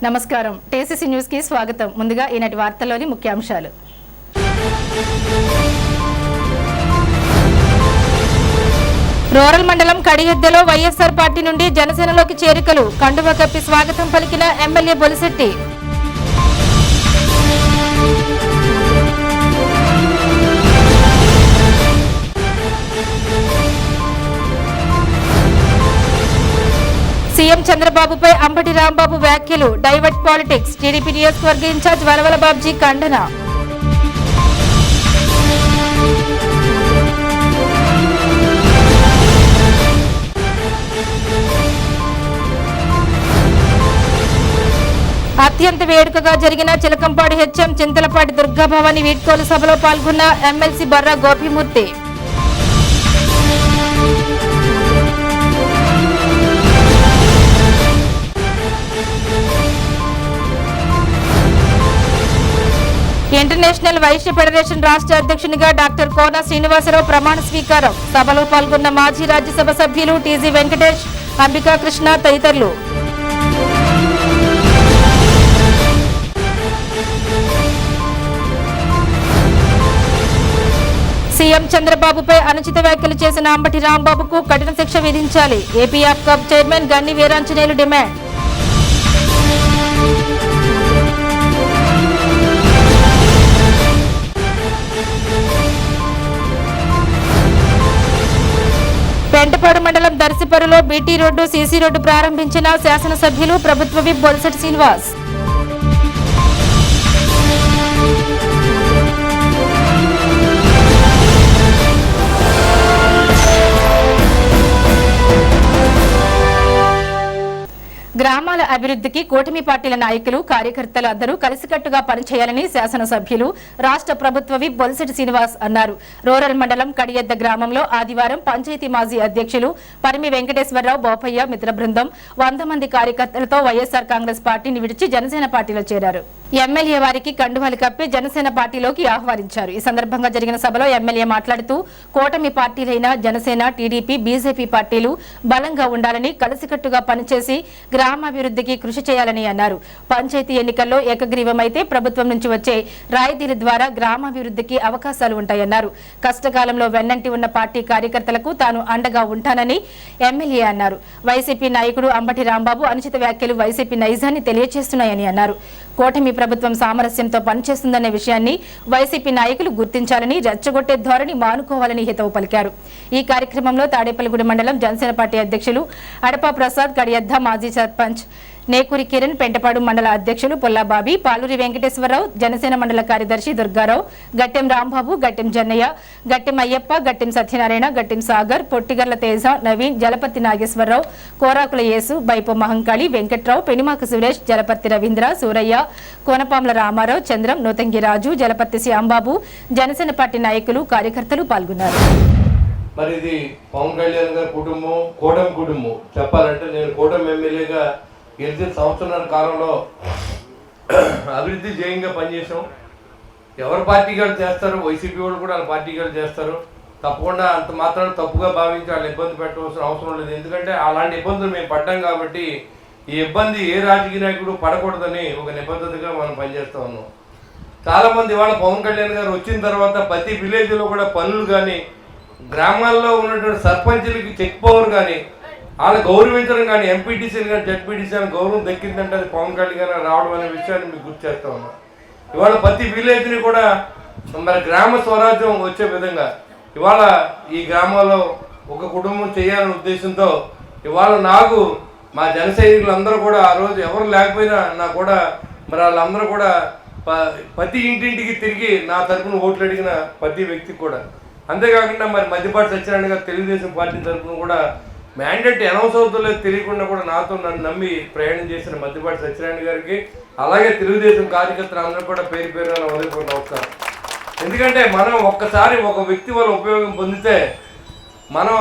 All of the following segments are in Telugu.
నమస్కారం టీసీసీ న్యూస్ కి స్వాగతం. ముందుగా ఈనాటి వార్తల్లోని ముఖ్యాంశాలు. రూరల్ మండలం కడియద్దలో వైఎస్ఆర్ పార్టీ నుండి జనసేనలోకి చేరికలు. కండువా కప్పి స్వాగతం పలికిన ఎమ్మెల్యే బొలిశెట్టి. సీఎం చంద్రబాబుపై అంబటి రాంబాబు వ్యాఖ్యలు. Divert politics. టీడీపీ నియోజకవర్గ ఇన్ఛార్జ్ వలవల బాబ్జీ ఖండన. అత్యంత వేడుకగా జరిగిన చిలకంపాడి హెచ్ఎం చింతలపాటి దుర్గాభవాని వీడ్కోలు సభలో పాల్గొన్న MLC Barra Gopimurthy. International Vysya federation రాష్ట్ర అధ్యక్షునిగా డాక్టర్ కోన శ్రీనివాసరావు ప్రమాణ స్వీకారం. సభలో పాల్గొన్న మాజీ రాజ్యసభ సభ్యులు టీజీ వెంకటేష్, అంబికా కృష్ణ తదితరులు. సీఎం చంద్రబాబుపై అనుచిత వ్యాఖ్యలు చేసిన అంబటి రాంబాబుకు కఠిన శిక్ష విధించాలి. ఏపీ ఆప్కాబ్ చైర్మన్ గన్ని వీరాంజనేయులు డిమాండ్. పెంటపాడు మండలం దర్శిపరులో బీటీ రోడ్డు, సీసీ రోడ్డు ప్రారంభించిన శాసనసభ్యులు, ప్రభుత్వ విప్ బొలిశెట్టి శ్రీనివాస్. గ్రామాల అభివృద్ధికి కూటమి పార్టీల నాయకులు, కార్యకర్తలు అందరూ కలిసికట్టుగా పనిచేయాలని శాసనసభ్యులు, రాష్ట్ర ప్రభుత్వ విప్ బొలిశెట్టి శ్రీనివాస్ అన్నారు. రూరల్ మండలం కడియద్ద గ్రామంలో ఆదివారం పంచాయతీ మాజీ అధ్యక్షులు పరిమి వెంకటేశ్వరరావు, బోపయ్య మిత్ర బృందం 100 మంది కార్యకర్తలతో వైఎస్ఆర్ కాంగ్రెస్ పార్టీని విడిచి జనసేన పార్టీలో చేరారు. ఎమ్మెల్యే వారికి కండువాలు కప్పి జనసేన పార్టీలోకి ఆహ్వానించారు. ఈ సందర్భంగా జరిగిన సభలో ఎమ్మెల్యే మాట్లాడుతూ కూటమి పార్టీలైన జనసేన, టీడీపీ, బీజేపీ పార్టీలు బలంగా ఉండాలని, కలిసికట్టుగా పనిచేసి గ్రామాభివృద్ధికి కృషి చేయాలని అన్నారు. పంచాయతీ ఎన్నికల్లో ఏకగ్రీవమైతే ప్రభుత్వం నుంచి వచ్చే రాయితీల ద్వారా గ్రామాభివృద్ధికి అవకాశాలు ఉంటాయన్నారు. కష్టకాలంలో వెన్నంటి ఉన్న పార్టీ కార్యకర్తలకు తాను అండగా ఉంటానని ఎమ్మెల్యే అన్నారు. వైసీపీ నాయకుడు అంబటి రాంబాబు అనుచిత వ్యాఖ్యలు వైసీపీ నైజాన్ని తెలియజేస్తున్నాయని అన్నారు. కూటమి ప్రభుత్వం సామరస్యంతో పనిచేస్తుందనే విషయాన్ని వైసీపీ నాయకులు గుర్తించాలని, రెచ్చగొట్టే ధోరణి మానుకోవాలని హితవు పలికారు. ఈ కార్యక్రమంలో తాడేపల్లిగూడెం మండలం జనసేన పార్టీ అధ్యక్షులు అడపా ప్రసాద్, కడియద్ద మాజీ సర్పంచ్ నేకూరి కిరణ్, పెంటపాడు మండల అధ్యక్షులు పొల్లాబాబి, పాలూరి వెంకటేశ్వరరావు, జనసేన మండల కార్యదర్శి దుర్గారావు, గట్టెం రాంబాబు, గట్టెం జన్నయ్య, గట్టెం అయ్యప్ప, గట్టెం సత్యనారాయణ, గట్టెం సాగర్, పొట్టిగర్ల తేజ, నవీన్, జలపతి నాగేశ్వరరావు, కోరాకుల యేసు, బైపు మహంకాళి, వెంకట్రావు, పెనిమాక సురేష్, జలపతి రవీంద్ర, సూరయ్య, కోనపాంల రామారావు, చంద్రం, నూతంగి రాజు, జలపతి శ్యాంబాబు, జనసేన పార్టీ నాయకులు, కార్యకర్తలు పాల్గొన్నారు. మరి ఇది పవన్ కళ్యాణ్ గారి కుటుంబం, కూటమి కుటుంబం. చెప్పాలంటే నేను కూటమి ఎమ్మెల్యేగా గెలిచిన సంవత్సరాల కాలంలో అభివృద్ధి ధ్యేయంగా పనిచేసాం. ఎవరి పార్టీ గారు చేస్తారు, వైసీపీ వాళ్ళు కూడా వాళ్ళ పార్టీ గారు చేస్తారు. తప్పకుండా అంత మాత్రం తప్పుగా భావించి వాళ్ళు ఇబ్బంది పెట్టవలసిన అవసరం లేదు. ఎందుకంటే అలాంటి ఇబ్బందులు మేము పడ్డాం కాబట్టి ఈ ఇబ్బంది ఏ రాజకీయ నాయకుడు పడకూడదని ఒక నిబద్ధతగా మనం పనిచేస్తూ ఉన్నాం. చాలామంది ఇవాళ పవన్ కళ్యాణ్ గారు వచ్చిన తర్వాత ప్రతి విలేజ్లో కూడా పనులు కానీ, గ్రామాల్లో ఉన్నటువంటి సర్పంచులకి చెక్ పవర్ కానీ, వాళ్ళు గౌరవించడం కానీ, ఎంపీటీసీలు కానీ, జడ్పీటీసీ అని గౌరవం దక్కిందంటే అది పవన్ కళ్యాణ్ గారు రావడం అనే విషయాన్ని మీకు గుర్తు చేస్తూ ఉన్నాం. ఇవాళ ప్రతి విలేజ్ని కూడా మరి గ్రామ స్వరాజ్యం వచ్చే విధంగా ఇవాళ ఈ గ్రామాల్లో ఒక కుటుంబం చేయాలనే ఉద్దేశంతో ఇవాళ నాకు మా జన సైనికులందరూ కూడా ఆ రోజు ఎవరు లేకపోయినా నాకు కూడా మరి వాళ్ళందరూ కూడా ప్రతి ఇంటింటికి తిరిగి నా తరఫున ఓట్లు అడిగిన ప్రతి వ్యక్తికి కూడా, అంతేకాకుండా మరి మధ్యపాటి సత్యనారాయణ గారు తెలుగుదేశం పార్టీ తరఫున కూడా మ్యాండేట్ అనౌన్స్ అవుతుందో తెలియకుండా కూడా నాతో నన్ను నమ్మి ప్రయాణం చేసిన మధ్యపాటి సత్యనారాయణ గారికి, అలాగే తెలుగుదేశం కార్యకర్తలు అందరూ కూడా పేరు పేరు వదిలిపోయిన అవసరం. ఎందుకంటే మనం ఒక్కసారి ఒక వ్యక్తి వల్ల ఉపయోగం పొందితే మనం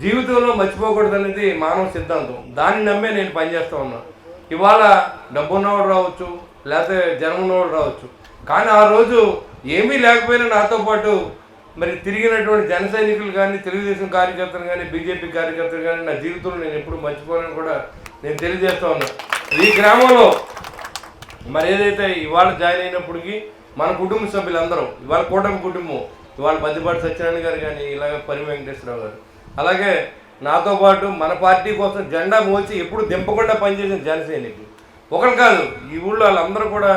జీవితంలో మర్చిపోకూడదు అనేది మానవ సిద్ధాంతం. దాన్ని నమ్మే నేను పనిచేస్తూ ఉన్నాను. ఇవాళ డబ్బు ఉన్నవాడు రావచ్చు, లేకపోతే జనం ఉన్నవాడు రావచ్చు, కానీ ఆ రోజు ఏమీ లేకపోయినా నాతో పాటు మరి తిరిగినటువంటి జన సైనికులు కానీ, తెలుగుదేశం కార్యకర్తలు కానీ, బీజేపీ కార్యకర్తలు కానీ నా జీవితంలో నేను ఎప్పుడు మర్చిపోనని కూడా నేను తెలియజేస్తూ ఉన్నాను. ఈ గ్రామంలో మరి ఏదైతే ఇవాళ జాయిన్ అయినప్పటికీ మన కుటుంబ సభ్యులందరూ ఇవాళ కూటమి కుటుంబం ఇవాళ బద్దిపాటి సత్యనారాయణ గారు కానీ ఇలాగ పరి వెంకటేశ్వరరావు గారు అలాగే నాతో పాటు మన పార్టీ కోసం జెండా మోచి ఎప్పుడు దింపకుండా పనిచేసిన జనసైనికులు ఒకరు కాదు ఈ ఊళ్ళో వాళ్ళందరూ కూడా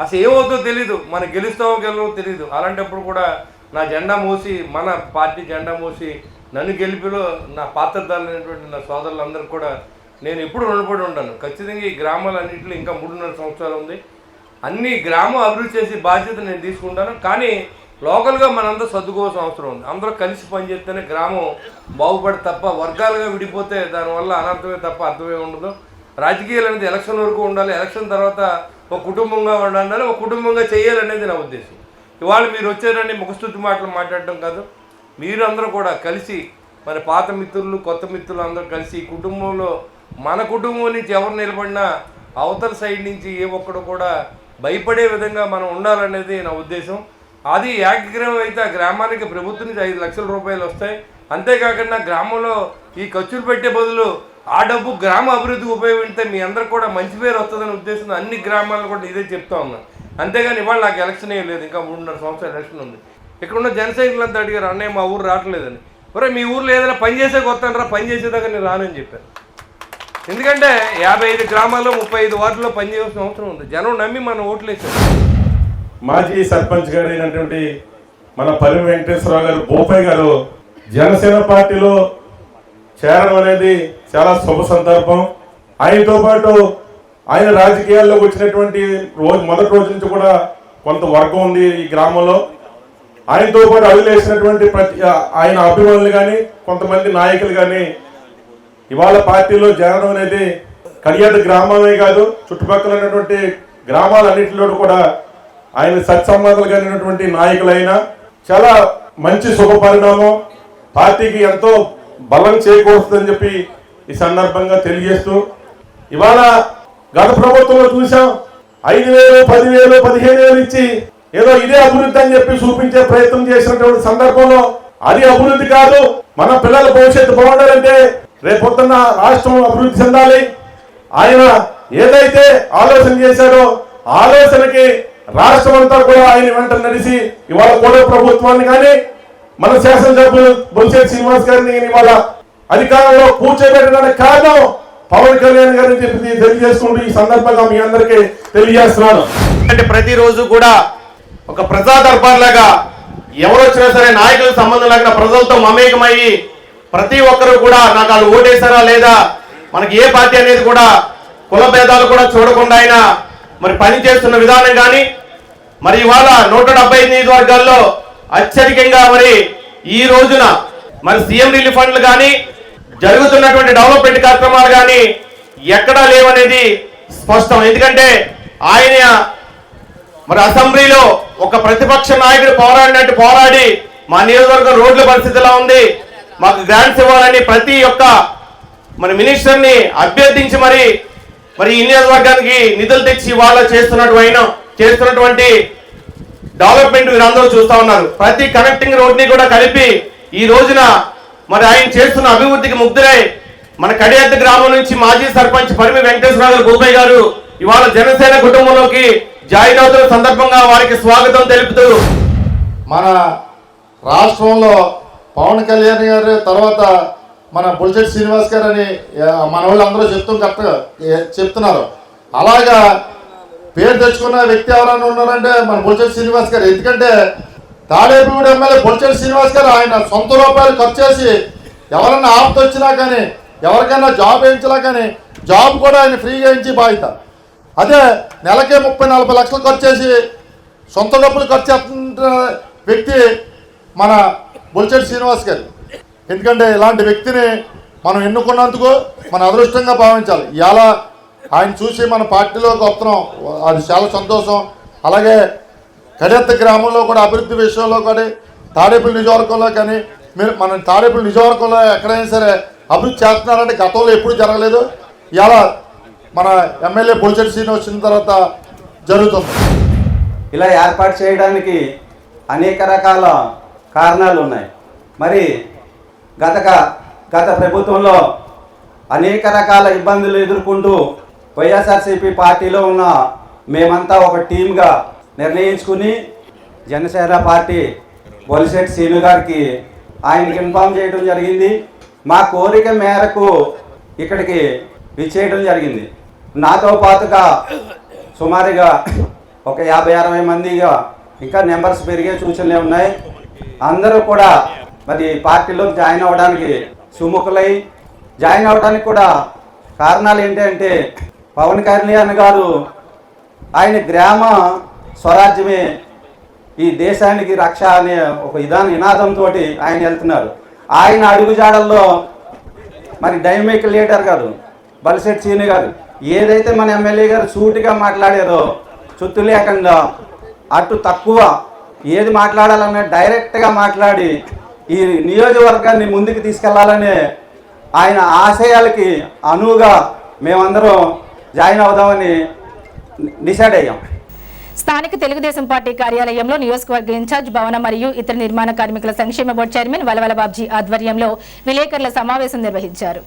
అసలు ఏమవుతుందో తెలీదు మనం గెలుస్తామో గెలవో తెలీదు అలాంటప్పుడు కూడా నా జెండా మోసి మన పార్టీ జెండా మోసి నన్ను గెలిపిలో నా పాత్రధారులైనటువంటి నా సోదరులందరూ కూడా నేను ఎప్పుడు రుణపడి ఉంటాను. ఖచ్చితంగా ఈ గ్రామాలన్నింటిలో ఇంకా 3.5 సంవత్సరాలు ఉంది. అన్ని గ్రామం అభివృద్ధి చేసే బాధ్యత నేను తీసుకుంటాను. కానీ లోకల్గా మనందరూ సర్దుకోవాల్సిన అవసరం ఉంది. అందరూ కలిసి పనిచేస్తేనే గ్రామం బాగుపడి తప్ప వర్గాలుగా విడిపోతే దానివల్ల అనర్థమే తప్ప అర్థమే ఉండదు. రాజకీయాలు అనేది ఎలక్షన్ వరకు ఉండాలి. ఎలక్షన్ తర్వాత ఒక కుటుంబంగా ఉండాలి, ఒక కుటుంబంగా చేయాలనేది నా ఉద్దేశం. ఇవాళ మీరు వచ్చారని ముఖస్తుతి మాటలు మాట్లాడటం కాదు, మీరు అందరూ కూడా కలిసి మరి పాత మిత్రులు కొత్త మిత్రులు అందరూ కలిసి ఈ కుటుంబంలో మన కుటుంబం నుంచి ఎవరు నిలబడినా అవతల సైడ్ నుంచి ఏ ఒక్కడు కూడా భయపడే విధంగా మనం ఉండాలనేది నా ఉద్దేశం. అది ఏకగ్రీవం అయితే ఆ గ్రామానికి ప్రభుత్వం నుంచి 5 లక్షల రూపాయలు వస్తాయి. అంతేకాకుండా గ్రామంలో ఈ ఖర్చులు పెట్టే బదులు ఆ డబ్బు గ్రామ అభివృద్ధికి ఉపయోగిస్తే మీ అందరూ కూడా మంచి పేరు వస్తుందనే ఉద్దేశం అన్ని గ్రామాలను కూడా ఇదే చెప్తా ఉన్నాను. అంతేగాని ఇవాళ నాకు ఎలక్షన్ ఏం లేదు, ఇంకా 3.5 సంవత్సరాలు ఎలక్షన్ ఉంది. ఇక్కడ ఉన్న జన సైనికులంతా అడిగారు, అన్నయ్య మా ఊరు రావట్లేదని. ఒరే మీ ఊర్లో ఏదైనా పని చేసేకి వస్తానరా, పని చేసేదాకా నేను రానని చెప్పాను. ఎందుకంటే 55 గ్రామాల్లో 35 వార్డుల్లో పనిచేయాల్సిన అవసరం ఉంది. జనం నమ్మి మనం ఓట్లు వేసారు. మాజీ సర్పంచ్ గారు అయినటువంటి మన పరి వెంకటేశ్వరరావు గారు బోపయ్య గారు జనసేన పార్టీలో చేరడం అనేది చాలా శుభ సందర్భం. ఆయనతో పాటు ఆయన రాజకీయాల్లోకి వచ్చినటువంటి మొదటి రోజు నుంచి కూడా కొంత వర్గం ఉంది ఈ గ్రామంలో. ఆయనతో పాటు అడుగులేసినటువంటి ఆయన అభిమానులు కానీ కొంతమంది నాయకులు కానీ ఇవాళ పార్టీలో చేరడం అనేది కడియాద గ్రామమే కాదు, చుట్టుపక్కల ఉన్నటువంటి గ్రామాలన్నింటిలో కూడా ఆయన సత్సంబంధాలు కలిగినటువంటి నాయకులైనా చాలా మంచి శుభ పరిణామం. పార్టీకి ఎంతో బలం చేకూరుస్తుందని చెప్పి ఈ సందర్భంగా తెలియజేస్తూ, ఇవాళ గత ప్రభుత్వంలో చూసాం 5,000, 10,000, 15,000 ఇచ్చి ఏదో ఇదే అభివృద్ధి అని చెప్పి చూపించే ప్రయత్నం చేసినటువంటి సందర్భంలో అది అభివృద్ధి కాదు. మన పిల్లల భవిష్యత్తు బాగుండాలంటే రేపొద్దున్న రాష్ట్రం అభివృద్ధి చెందాలి. ఆయన ఏదైతే ఆలోచన చేశారో ఆలోచనకి రాష్ట్రం అంతా కూడా ఆయన వెంట నడిచి ఇవాళ కూడా ప్రభుత్వాన్ని కానీ మన శాసనసభ్యులు బొలిశెట్టి శ్రీనివాస్ గారిని ఇవాళ అధికారంలో కూర్చోబెట్టడానికి కారణం పవన్ కళ్యాణ్ గారిని చెప్పి తెలియజేసుకుంటూ ఈ సందర్భంగా మీ అందరికీ తెలియజేస్తున్నాను. అంటే ప్రతిరోజు కూడా ఒక ప్రజా దర్బార్ లాగా ఎవరు వచ్చినా సరే నాయకులకు సంబంధం లేకుండా ప్రజలతో మమేకమయ్యి ప్రతి ఒక్కరు కూడా నాకు వాళ్ళు ఓటేశారా లేదా, మనకి ఏ పార్టీ అనేది కూడా కుల భేదాలు కూడా చూడకుండా ఆయన మరి పనిచేస్తున్న విధానం కానీ మరి ఇవాళ 175 నియోజకవర్గాల్లో అత్యధికంగా మరి ఈ రోజున మరి సీఎం రిలీఫ్ ఫండ్లు కానీ జరుగుతున్నటువంటి డెవలప్మెంట్ కార్యక్రమాలు కానీ ఎక్కడా లేవనేది స్పష్టం. ఎందుకంటే ఆయన మరి అసెంబ్లీలో ఒక ప్రతిపక్ష నాయకుడు పోరాడినట్టు పోరాడి మా నియోజకవర్గం రోడ్ల పరిస్థితి ఎలా ఉంది, మాకు గ్రాంట్స్ ఇవ్వాలని ప్రతి ఒక్క మన మినిస్టర్ని అభ్యర్థించి మరి ఈ నియోజకవర్గానికి నిధులు తెచ్చి వాళ్ళ చేస్తున్నటువంటి డెవలప్మెంట్ మీరందరూ చూస్తా ఉన్నారు. ప్రతి కనెక్టింగ్ రోడ్ ని కూడా కలిపి ఈ రోజున మరి ఆయన చేస్తున్న అభివృద్ధికి ముగ్ధులై మన కడియద్ద గ్రామం నుంచి మాజీ సర్పంచ్ పరిమి వెంకటేశ్వరరావు గారు భూపయ్య గారు ఇవాళ జనసేన కుటుంబంలోకి జాయిన్ అవుతున్న సందర్భంగా వారికి స్వాగతం తెలుపుతూ, మన రాష్ట్రంలో పవన్ కళ్యాణ్ గారు తర్వాత మన బొలిశెట్టి శ్రీనివాస్ గారు అని మన వాళ్ళు అందరూ చెప్తున్నారు. అలాగా పేరు తెచ్చుకున్న వ్యక్తి ఎవరైనా ఉన్నారంటే మన బొలిశెట్టి శ్రీనివాస్ గారు. ఎందుకంటే తాడేపల్లిగూడెం ఎమ్మెల్యే బొలిశెట్టి శ్రీనివాస్ గారు ఆయన సొంత రూపాయలు ఖర్చు చేసి ఎవరన్నా ఆపద వచ్చినా కానీ ఎవరికైనా జాబ్ వేయించినా కానీ జాబ్ కూడా ఆయన ఫ్రీగా ఇచ్చి బాధ్యత. అదే నెలకే 30-40 లక్షలు ఖర్చు చేసి సొంత డబ్బులు ఖర్చు చేస్తున్న వ్యక్తి మన బొలిశెట్టి శ్రీనివాస్ గారు. ఎందుకంటే ఇలాంటి వ్యక్తిని మనం ఎన్నుకున్నందుకు మన అదృష్టంగా భావించాలి. ఇలా ఆయన చూసి మన పార్టీలోకి వస్తున్నాం, అది చాలా సంతోషం. అలాగే కడియత్త గ్రామంలో కూడా అభివృద్ధి విషయంలో కానీ తాడేపల్లి నియోజకవర్గంలో కానీ మన తాడేపల్లి నియోజకవర్గంలో ఎక్కడైనా సరే అభివృద్ధి చేస్తున్నారంటే గతంలో ఎప్పుడు జరగలేదు. ఇలా మన ఎమ్మెల్యే బొలిశెట్టి శ్రీనివాస్ వచ్చిన తర్వాత జరుగుతుంది. ఇలా ఏర్పాటు చేయడానికి అనేక రకాల కారణాలు ఉన్నాయి. మరి గత ప్రభుత్వంలో అనేక రకాల ఇబ్బందులు ఎదుర్కొంటూ వైఎస్ఆర్సీపీ పార్టీలో ఉన్న మేమంతా ఒక టీమ్గా నిర్ణయించుకుని జనసేన పార్టీ బొలిశెట్టి శ్రీను గారికి ఆయనకి ఇన్ఫామ్ చేయడం జరిగింది. మా కోరిక మేరకు ఇక్కడికి విచ్చేయడం జరిగింది. నాతో పాటుగా సుమారుగా ఒక 50-60 మందిగా ఇంకా నెంబర్స్ పెరిగే సూచనలే ఉన్నాయి. అందరూ కూడా మరి పార్టీలో జాయిన్ అవ్వడానికి సుముఖులై జాయిన్ అవ్వడానికి కూడా కారణాలు ఏంటంటే పవన్ కళ్యాణ్ గారు ఆయన గ్రామ స్వరాజ్యమే ఈ దేశానికి రక్ష అనే ఒక నినాదంతో ఆయన వెళ్తున్నారు. ఆయన అడుగుజాడల్లో మరి డైనమిక్ లీడర్ గారు బొలిశెట్టి శ్రీను గారు ఏదైతే మన ఎమ్మెల్యే గారు సూటిగా మాట్లాడారో చుట్టూ లేకుండా అటు తక్కువ ఏది మాట్లాడాలన్నా డైరెక్ట్గా మాట్లాడి ఈ నియోజకవర్గాన్ని ముందుకు తీసుకెళ్లాలనే ఆయన ఆశయాలకి అనువుగా మేమందరం జాయిన్ అవుదామని డిసైడ్ అయ్యాం. స్థానిక తెలుగుదేశం పార్టీ కార్యాలయంలో నియోజకవర్గ ఇన్ఛార్జ్ భవన మరియు ఇతర నిర్మాణ కార్మికుల సంక్షేమ బోర్డు చైర్మన్ వలవల బాబ్జీ ఆధ్వర్యంలో విలేకరుల సమావేశం నిర్వహించారు.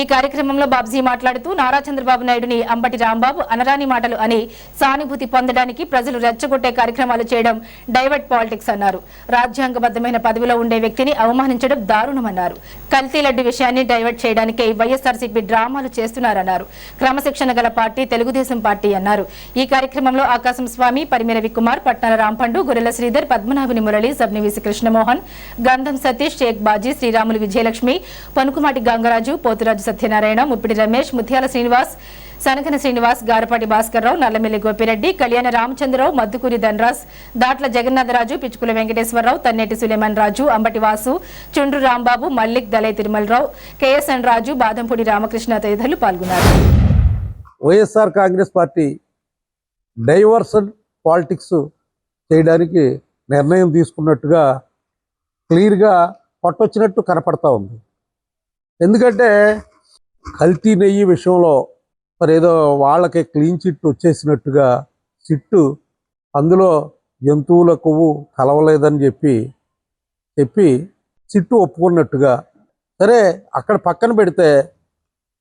ఈ కార్యక్రమంలో బాబ్జీ మాట్లాడుతూ నారా చంద్రబాబు నాయుడుని అంబటి రాంబాబు అనరాని మాటలు అని సానుభూతి పొందడానికి ప్రజలు రెచ్చగొట్టే కార్యక్రమాలు చేయడం డైవర్ట్ పాలిటిక్స్ అన్నారు. రాజ్యాంగబద్ధమైన పదవిలో ఉండే వ్యక్తిని అవమానించడం దారుణమన్నారు. కల్తీ లడ్డు విషయాన్ని డైవర్ట్ చేయడానికే వైఎస్ఆర్సీపీ డ్రామాలు చేస్తున్నారన్నారు. క్రమశిక్షణ గల పార్టీ తెలుగుదేశం పార్టీ అన్నారు. ఈ కార్యక్రమంలో ఆకాశం స్వామి, పరిమి రవికుమార్, పట్నాల రాంపండు, గొర్రెల శ్రీధర్, పద్మనాభుని మురళి, సబ్నివిసి కృష్ణమోహన్, గంధం సతీష్, షేక్ బాజీ, శ్రీరాములు విజయలక్ష్మి, పనుకుమాటి గంగరాజు, పోతురాజు సత్యనారాయణ, ముప్పిడి రమేష్, ముత్యాల శ్రీనివాస్, సనకన శ్రీనివాస్, గారపాటి భాస్కర్రావు, నల్లమెల్లి గోపిరెడ్డి, కళ్యాణ రామచంద్రరావు, మద్దుకూరి ధనరాజ్, దాట్ల జగన్నాథరాజు, పిచ్చుకుల వెంకటేశ్వరరావు, తన్నేటి సులేమన్ రాజు, అంబటి వాసు, చుండ్రు రాంబాబు, మల్లిక్, దలై తిరుమలరావు, కేఎస్ఎన్ రాజు, బాదంపూడి రామకృష్ణ తదితరులు పాల్గొన్నారు. YSR Congress party diversion politics చేయడానికి నిర్ణయం తీసుకున్నట్టుగా క్లియర్గా పట్టొచ్చినట్టు కనపడతా ఉంది. ఎందుకంటే కల్తీ నెయ్యి విషయంలో మరి ఏదో వాళ్ళకి క్లీన్ చిట్ వచ్చేసినట్టుగా చిట్టు అందులో జంతువుల కొవ్వు కలవలేదని చెప్పి చిట్టు ఒప్పుకున్నట్టుగా, సరే అక్కడ పక్కన పెడితే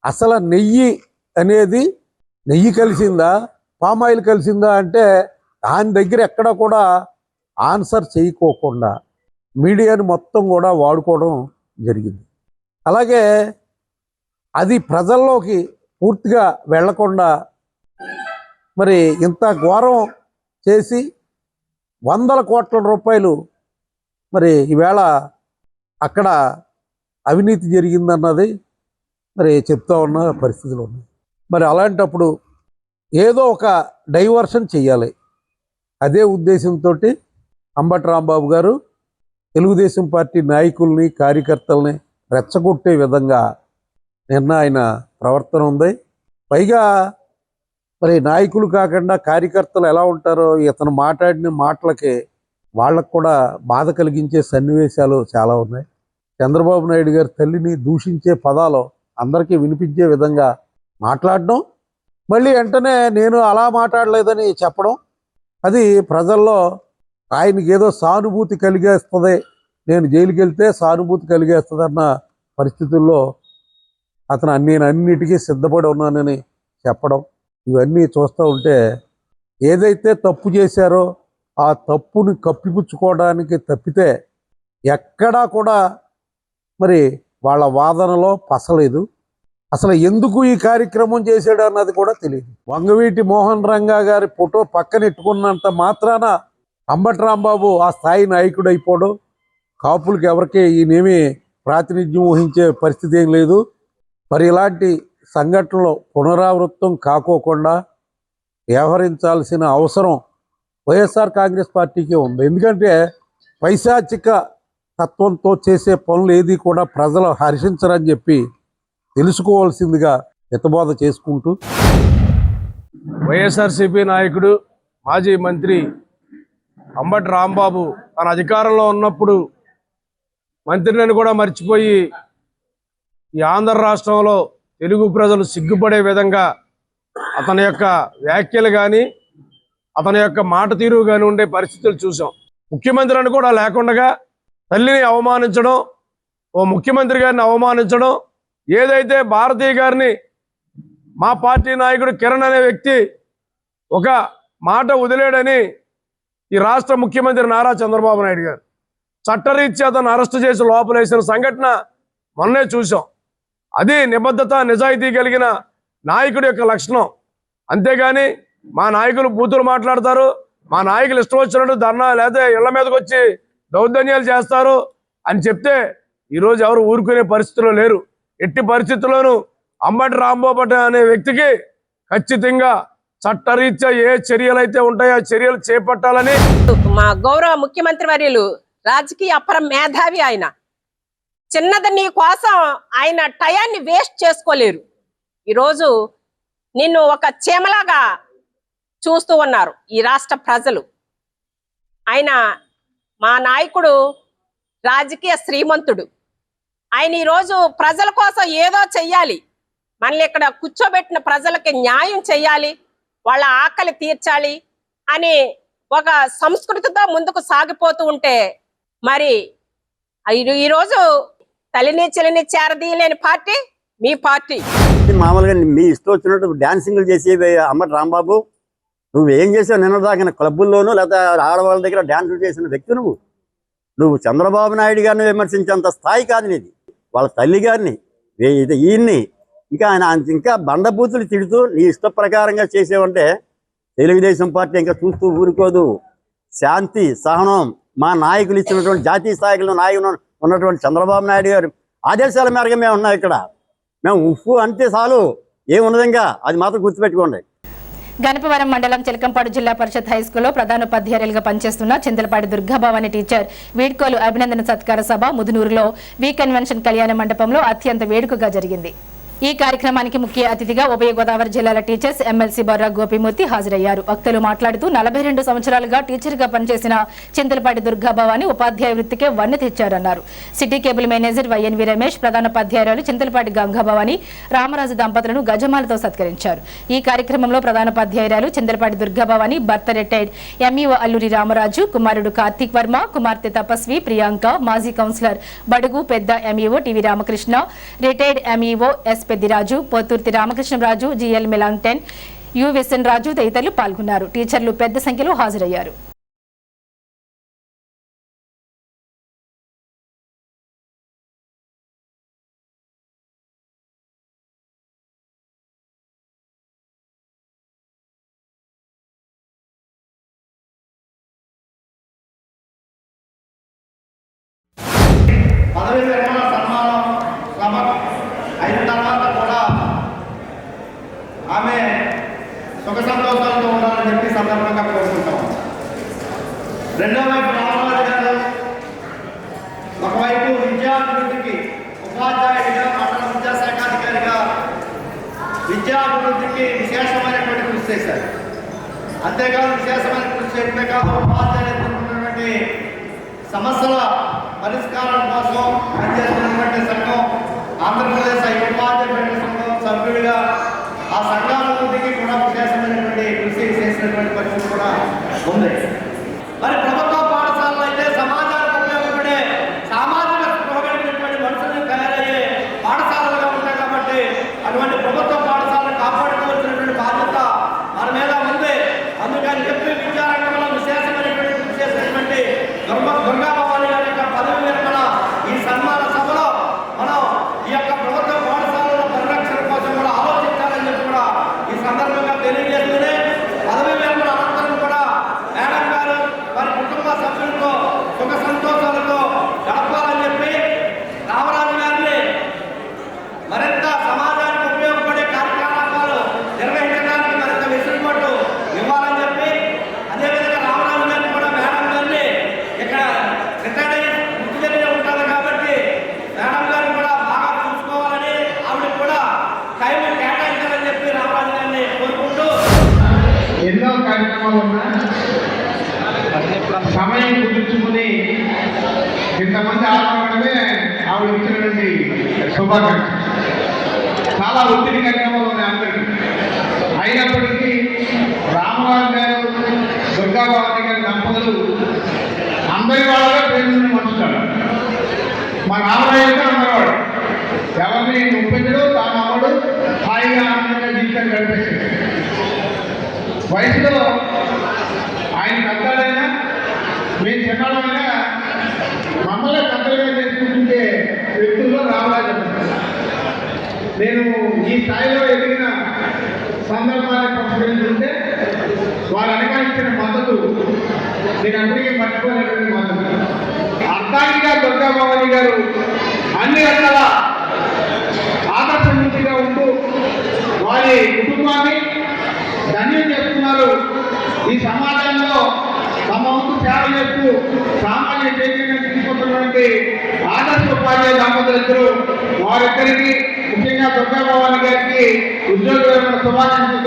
అసలు నెయ్యి అనేది నెయ్యి కలిసిందా పామాయిల్ కలిసిందా అంటే దాని దగ్గర ఎక్కడ కూడా ఆన్సర్ చేయకోకుండా మీడియాని మొత్తం కూడా వాడుకోవడం జరిగింది. అలాగే అది ప్రజల్లోకి పూర్తిగా వెళ్లకుండా మరి ఇంత ఘోరం చేసి 100 కోట్ల రూపాయలు మరి ఈవేళ అక్కడ అవినీతి జరిగిందన్నది మరి చెప్తా ఉన్న పరిస్థితులు ఉన్నాయి. మరి అలాంటప్పుడు ఏదో ఒక డైవర్షన్ చెయ్యాలి. అదే ఉద్దేశంతో అంబటి రాంబాబు గారు తెలుగుదేశం పార్టీ నాయకుల్ని కార్యకర్తల్ని రెచ్చగొట్టే విధంగా నిన్న ఆయన ప్రవర్తన ఉంది. పైగా మరి నాయకులు కాకుండా కార్యకర్తలు ఎలా ఉంటారో ఇతను మాట్లాడిన మాటలకి వాళ్ళకు కూడా బాధ కలిగించే సన్నివేశాలు చాలా ఉన్నాయి. చంద్రబాబు నాయుడు గారి తల్లిని దూషించే పదాలు అందరికీ వినిపించే విధంగా మాట్లాడడం, మళ్ళీ వెంటనే నేను అలా మాట్లాడలేదని చెప్పడం, అది ప్రజల్లో ఆయనకి ఏదో సానుభూతి కలిగేస్తుంది, నేను జైలుకి వెళ్తే సానుభూతి కలిగేస్తుంది అన్న పరిస్థితుల్లో అతను నేను అన్నిటికీ సిద్ధపడి ఉన్నానని చెప్పడం, ఇవన్నీ చూస్తూ ఉంటే ఏదైతే తప్పు చేశారో ఆ తప్పుని కప్పిపుచ్చుకోవడానికి తప్పితే ఎక్కడా కూడా మరి వాళ్ళ వాదనలో పసలేదు. అసలు ఎందుకు ఈ కార్యక్రమం చేశాడు అన్నది కూడా తెలియదు. వంగవీటి మోహన్ రంగా గారి ఫోటో పక్కనెట్టుకున్నంత మాత్రాన అంబటి రాంబాబు ఆ స్థాయి నాయకుడు అయిపోవడం, కాపులకి ఎవరికి ఈయనేమి ప్రాతినిధ్యం వహించే పరిస్థితి ఏం లేదు. మరి ఇలాంటి సంఘటనలు పునరావృతం కాకోకుండా వ్యవహరించాల్సిన అవసరం వైఎస్ఆర్ కాంగ్రెస్ పార్టీకి ఉంది. ఎందుకంటే పైశాచిక తత్వంతో చేసే పనులు ఏది కూడా ప్రజలు హర్షించరని చెప్పి తెలుసుకోవాల్సిందిగా హితబోధ చేసుకుంటూ, వైఎస్ఆర్సీపీ నాయకుడు మాజీ మంత్రి అంబటి రాంబాబు తన అధికారంలో ఉన్నప్పుడు మంత్రిని కూడా మర్చిపోయి ఈ ఆంధ్ర రాష్ట్రంలో తెలుగు ప్రజలు సిగ్గుపడే విధంగా అతని యొక్క వ్యాఖ్యలు కానీ అతని యొక్క మాట తీరు కానీ ఉండే పరిస్థితులు చూసాం. ముఖ్యమంత్రిని కూడా లేకుండా తల్లిని అవమానించడం, ఓ ముఖ్యమంత్రి గారిని అవమానించడం, ఏదైతే భారతీయ గారిని మా పార్టీ నాయకుడు కిరణ్ అనే వ్యక్తి ఒక మాట వదిలేడని ఈ రాష్ట్ర ముఖ్యమంత్రి నారా చంద్రబాబు నాయుడు గారు చట్టరీత్యా అతను అరెస్టు చేసి లోపలేసిన సంఘటన మొన్నే చూసాం. అది నిబద్ధత నిజాయితీ కలిగిన నాయకుడి యొక్క లక్షణం. అంతేగాని మా నాయకులు బూతులు మాట్లాడతారు, మా నాయకులు ఇష్టం వచ్చినట్టు ధర్నా లేదా ఇళ్ల మీదకి వచ్చి దౌర్జన్యాలు చేస్తారు అని చెప్తే ఈరోజు ఎవరు ఊరుకునే పరిస్థితుల్లో లేరు. ఎట్టి పరిస్థితుల్లోనూ అంబటి రాంబాబు అనే వ్యక్తికి ఖచ్చితంగా చట్టరీత్యా ఏ చర్యలు అయితే ఉంటాయో ఆ చర్యలు చేపట్టాలని మా గౌరవ ముఖ్యమంత్రి వర్యులు రాజకీయ అపర మేధావి ఆయన. చిన్నది నీ కోసం ఆయన టయాన్ని వేస్ట్ చేసుకోలేరు. ఈరోజు నిన్ను ఒక చీమలాగా చూస్తూ ఉన్నారు ఈ రాష్ట్ర ప్రజలు. ఆయన మా నాయకుడు రాజకీయ శ్రీమంతుడు. ఆయన ఈరోజు ప్రజల కోసం ఏదో చెయ్యాలి, మనల్ని ఇక్కడ కూర్చోబెట్టిన ప్రజలకి న్యాయం చెయ్యాలి, వాళ్ళ ఆకలి తీర్చాలి అని ఒక సంస్కృతితో ముందుకు సాగిపోతూ ఉంటే మరి ఈరోజు తల్లిని చెల్లిని చేరదీయలేని పార్టీ మీ పార్టీ. మామూలుగా మీ ఇష్టం వచ్చినట్టు డాన్సింగ్లు చేసేవి అంబటి రాంబాబు. నువ్వేం చేసావు? నిన్న దాకా క్లబ్బుల్లోనూ లేదా ఆడవాళ్ళ దగ్గర డాన్సులు చేసిన వ్యక్తి నువ్వు చంద్రబాబు నాయుడు గారిని విమర్శించేంత స్థాయి కాదు నీది. వాళ్ళ తల్లి గారిని ఈయన్ని ఇంకా ఆయన ఇంకా బండబూతులు తిడుతూ నీ ఇష్ట ప్రకారంగా చేసేవంటే తెలుగుదేశం పార్టీ ఇంకా చూస్తూ ఊరుకోదు. శాంతి సహనం మా నాయకులు ఇచ్చినటువంటి జాతీయ స్థాయిలో నాయకులు ఉన్నటువంటి చంద్రబాబు నాయుడు గారు ఆదేశాల మేరకు మేము ఉన్నాం. ఇక్కడ మేము ఉప్పు అంటే చాలు ఏమున్నది, ఇంకా అది మాత్రం గుర్తుపెట్టుకోండి. గణపవరం మండలం చిలకంపాడు జిల్లా పరిషత్ హైస్కూల్లో ప్రధానోపాధ్యాయులుగా పనిచేస్తున్న చింతలపాటి దుర్గాభవాని టీచర్ వీడ్కోలు అభినందన సత్కార సభ ముదునూరులో వి కన్వెన్షన్ కళ్యాణ మండపంలో అత్యంత వేడుకగా జరిగింది. ఈ కార్యక్రమానికి ముఖ్య అతిథిగా ఉభయ గోదావరి జిల్లాల టీచర్స్ ఎమ్మెల్సీ బొర్రా గోపిమూర్తి హాజరయ్యారు. వక్తలు మాట్లాడుతూ 42 సంవత్సరాలుగా టీచర్గా పనిచేసిన చింతలపాటి దుర్గాభవాని ఉపాధ్యాయ వృత్తికే వన్నె తెచ్చారన్నారు. City cable manager YNV Ramesh, ప్రధానోపాధ్యాయురాలు చింతలపాటి గంగాభవాని రామరాజు దంపతులను గజమాలతో సత్కరించారు. ఈ కార్యక్రమంలో ప్రధానోపాధ్యాయురాలు చింతలపాటి దుర్గాభవాని భర్త రిటైర్డ్ ఎంఈఓ అల్లూరి రామరాజు, కుమారుడు కార్తీక్ వర్మ, కుమార్తె తపస్వి ప్రియాంక, మాజీ కౌన్సిలర్ బడుగు పెద్ద MEO TV Ramakrishna, retired MEO S Peddiraju, Poturthi Ramakrishnaraju, GL మిలాంగ్టెన్, యు విసన్ రాజు తదితరులు పాల్గొన్నారు. టీచర్లు పెద్ద సంఖ్యలో హాజరయ్యారు. పదవి విరమణ సన్మానం అయిన తర్వాత కూడా ఆమె సుఖ సంతోషాలతో ఉండాలని చెప్పి సందర్భంగా కోరుకుంటాం. రెండో వైపు రామరాజు గారు ఒకవైపు విద్యాభివృద్ధికి ఉపాధ్యాయుడిగా, మండల విద్యాశాఖాధికారిగా విద్యాభివృద్ధికి విశేషమైనటువంటి కృషి చేశారు. అంతేకాదు విశేషమైన కృషి చేయడమే కాదు, ఉపాధ్యాయులు ఎదుర్కొన్నటువంటి సమస్యల పరిష్కారం కోసం పనిచేస్తున్నటువంటి సంఘం ఆంధ్రప్రదేశ్ ఉపాధ్యాయ సంఘం సభ్యుడిగా ఆ సంఘాభివృద్ధికి కూడా విశేషమైనటువంటి కృషి చేసినటువంటి పరిస్థితి కూడా ఉంది. మరి ప్రభుత్వ పాఠశాలలు అయితే సమాజానికి ఉపయోగపడే సామాజిక స్పృహమైనటువంటి మనుషులు తయారయ్యే పాఠశాలలుగా ఉంటాయి. కాబట్టి అటువంటి ప్రభుత్వ పాఠశాలను కాపాడుకోవాల్సినటువంటి బాధ్యత మన మీద ఉంది. అందుకని చెప్పి విద్యారంగంలో విశేషమైనటువంటి కృషి చేసినటువంటి దుర్గాభవాని గారి యొక్క పదవి విరమణ ఈ సన్మాన సభలో మనం ఈ యొక్క ప్రభుత్వ పాఠశాలల పరిరక్షణ కోసం కూడా ఆలోచించాలని చెప్పి కూడా ఈ సందర్భంగా తెలియజేస్తూనే పదవి విరమణ అనంతరం కూడా మేడం గారు వారి కుటుంబ సభ్యులతో సుఖ సంతోషాలతో గడపాలని చెప్పి రామరాజు గారిని మరింత సమాజానికి ఉపయోగపడే కార్యకలాపాలు నిర్వహించడానికి మరింత వెసులుబాటు ఇవ్వాలని చెప్పి, అదేవిధంగా రామరాజు గారిని కూడా మేడం గారిని ఇక్కడ రిటైర్ అయ్యి వృత్తిలో ఉంటారు కాబట్టి మేడం గారిని కూడా బాగా చూసుకోవాలని, ఆవిడకి కూడా టైం కేటాయించాలని చెప్పి రామరాజు గారిని కోరుకుంటూ ఎన్నో కార్యక్రమాలు ఉన్నా సమయం కుదుర్చుకుని ఇంతమంది ఆడమే ఆవిడ ఇచ్చినటువంటి శుభాకాంక్షలు. చాలా ఒత్తిడి కార్యక్రమాలు ఉన్నాయి అందరికీ. అయినప్పటికీ రామరాజు గారు, దుర్గాభవాని గారి దంపతులు అందరి వాళ్ళగా పేరు మనుషులు. మా రామరాజు అందరివాడు ఎవరిని ఒప్పించడు, తాను అవ్వడు, హాయిగా ఆనందంగా కనిపిస్తుంది. వయసులో ఆయన పెద్దలైనా మేము చిన్నవాళ్ళైనా మమ్మల్ని పెద్దలుగా చేసుకుంటుంటే వ్యక్తుల్లో రావాలి. నేను ఈ స్థాయిలో ఎదిగిన సందర్భాన్ని పరిశీలించుకుంటే వారు అనుభవించిన మద్దతు నేను అందరికీ మర్చిపోలేటువంటి మద్దతు. అర్థానిగా దుర్గాభవాని గారు అన్ని రకాల ఆదర్శమూర్తిగా ఉంటూ వారి కుటుంబాన్ని ధన్యం చేస్తున్నారు. ఈ సమాజంలో తమ వంతు సేవ చేస్తూ సామాన్య చైతన్యం తీసుకుంటున్నటువంటి ఆదర్శ ఉపాధ్యాయ దంపతులిద్దరూ వారిద్దరికి ముఖ్యంగా దుర్గాభవాని గారికి ఉద్యోగ విరమణ శుభాకాంక్షలు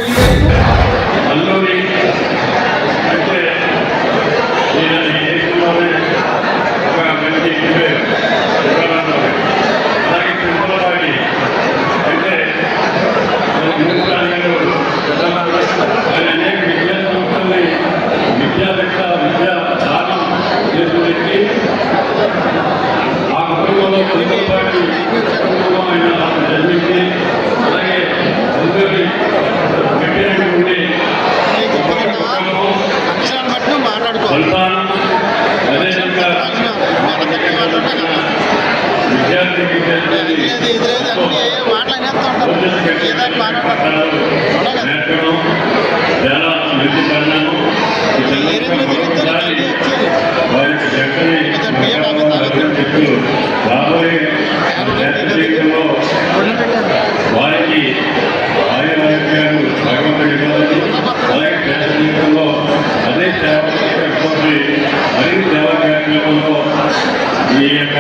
తెలియజేస్తూ వారికి ఆయుర్వేదాలు భగవంతుడి అదే సేవ మరింత సేవా కార్యక్రమంలో ఈ యొక్క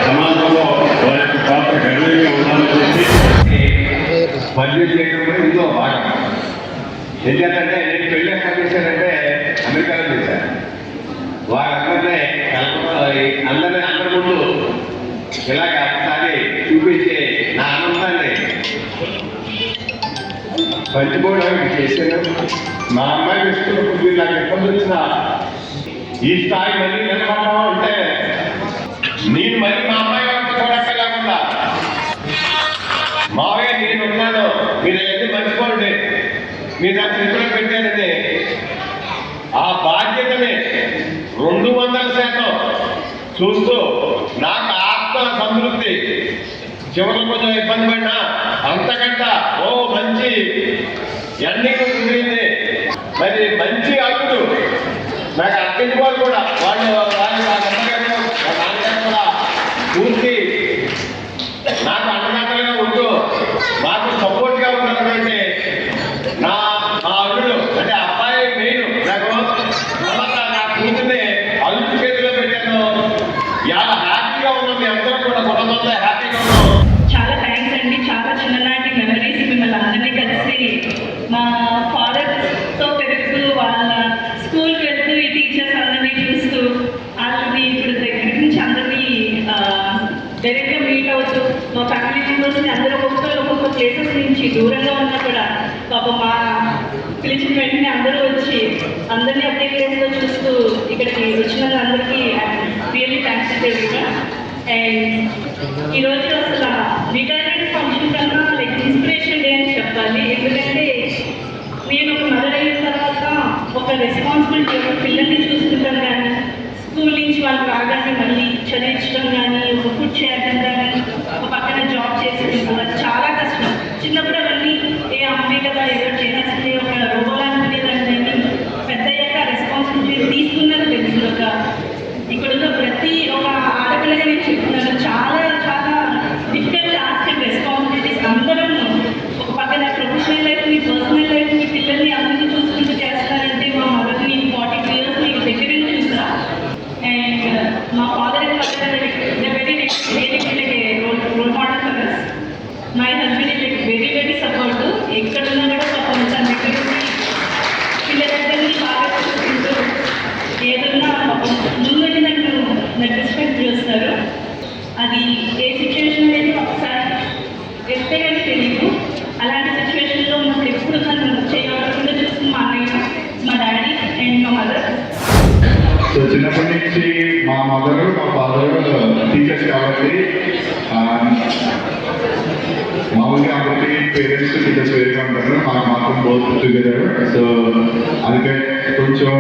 సమాజంలో వారి యొక్క పాత్ర గణనీయంగా ఉండాలని చెప్పి పనిచేసి చేయడం ఇందులో భాగం. ఎందుకంటే నేను పెళ్లి ఎక్కడ చేశానంటే అమెరికాలో చేశాను. వారందరినీ అందరి ముందు ఇలాగ ఒకసారి చూపించి నా ఆనందాన్ని పంచుకోవడానికి చేశాను. మా అమ్మాయి విషయంలో నాకు ఇబ్బంది వచ్చిన ఈ స్థాయి మళ్ళీ నిలబడడం అంటే నేను మళ్ళీ మా అమ్మాయి వాళ్ళకి చూడక్కర్లేకుండా మావయ్య నేనున్నాను, మీరు అయితే మర్చిపోండి, మీరు నా చేతిలో పెట్టారని ఆ బాధ్యతని 200% చూస్తూ నాకు ఆత్మ సంతృప్తి. చివరికి కొంచెం ఇబ్బంది పడినా అంతకంట మంచి ఎండింగ్ కుదిరింది. మరి మంచి అల్లుడు నాకు అర్థించుకోవాలి కూడా వాళ్ళు నాన్నగారు కూడా పూర్తి నాకు అన్నదాతలుగా ఉంటూ నాకు సపోర్ట్గా ఉన్నటువంటి నా అల్లుడు అంటే అబ్బాయి మెయిన్ నా కూతుర్ని అల్లుడు చేతిలో పెట్టాను. చాలా హ్యాపీగా ఉన్నాం, మీ అందరూ కూడా కుటుంబంలో హ్యాపీగా ఉన్నాం. చాలా థ్యాంక్స్ అండి. చాలా చిన్ననాటి మెమరీస్ మిమ్మల్ని అందరినీ కలిసి మా ఫాదర్తో పెరుగుతూ వాళ్ళ స్కూల్కి వెళ్తూ ఈ టీచర్స్ అందరినీ చూస్తూ వాళ్ళని ఇప్పుడు దగ్గర నుంచి అందరినీ డైరెక్ట్గా మీట్ అవుతూ మా ఫ్యామిలీ మెంబర్స్ని అందరూ ఒక్కొక్క ప్లేసెస్ నుంచి దూరంగా ఉన్నా కూడా పాపం మా పిలిచిన వెంటనే అందరూ వచ్చి అందరినీ ఒకే ప్లేస్లో చూస్తూ ఇక్కడికి వచ్చిన అందరికీ రియల్లీ థ్యాంక్స్ చెప్పేది. అండ్ ఈరోజు అసలు రిటైర్మెంట్ ఫంక్షన్ కన్నా లైక్ ఇన్స్పిరేషన్ డే అని చెప్పాలి. ఎందుకంటే నేను ఒక మదర్ అయిన తర్వాత ఒక రెస్పాన్సిబిలిటీ, ఒక పిల్లల్ని చూసుకుంటాం కానీ స్కూల్ నుంచి వాళ్ళు రాగానే మళ్ళీ చదివించడం కానీ ఒక ఫుడ్ చేయడం కానీ ఒక పక్కన జాబ్ చేసేది అది చాలా కష్టం. చిన్నప్పుడు అవన్నీ అమ్మాయి కదా ఏదో చేసేస్తే ఒక రోబోలా అనుకునేదాన్ని. పెద్ద అయ్యాక రెస్పాన్సిబిలిటీ తీసుకున్నది తెలుసు. ఇక్కడున్న ప్రతి ఒక ఆడపిల్లగా నేను చెప్తున్నాను, చాలా చాలా డిఫికల్ట్ టాస్క్ అండ్ రెస్పాన్సిబిలిటీస్. అందరం ఒక పక్కన ప్రొఫెషనల్ లైఫ్ని, పర్సనల్ లైఫ్ని, పిల్లల్ని అందరినీ చూసుకుంటూ చేస్తారంటే మా మదర్ని 42 years మీకు దగ్గర నుంచి చూసా. అండ్ మా father and mother very role model for us. My husband is very very support. ఎక్కడున్నా కూడా పాపం తన దగ్గర పిల్లలందరినీ బాగా చూసుకుంటూ ఏదన్నా పాపం ముందు నన్ను రెస్పెక్ట్ చేస్తారు. అది ఏ సిచ్యువేషన్ అనేది ఒకసారి ఎస్తే కానీ తెలియదు. అలాంటి సిచ్యువేషన్లో ఉన్నప్పుడు ఎప్పుడు నన్ను చేయకుండా చూస్తుంది మా అన్నయ్య, మా డాడీ అండ్ మా మదర్. సో చిన్నప్పటి నుంచి మా మదర్ మా ఫాదర్ టీచర్స్ కాబట్టి మామూలుగా అందరికీ పేరెంట్స్ టీచర్స్ వేరుగా ఉంటారు, మాకు మాత్రం బోత్ టుగెదర్. సో అందుకే కొంచెం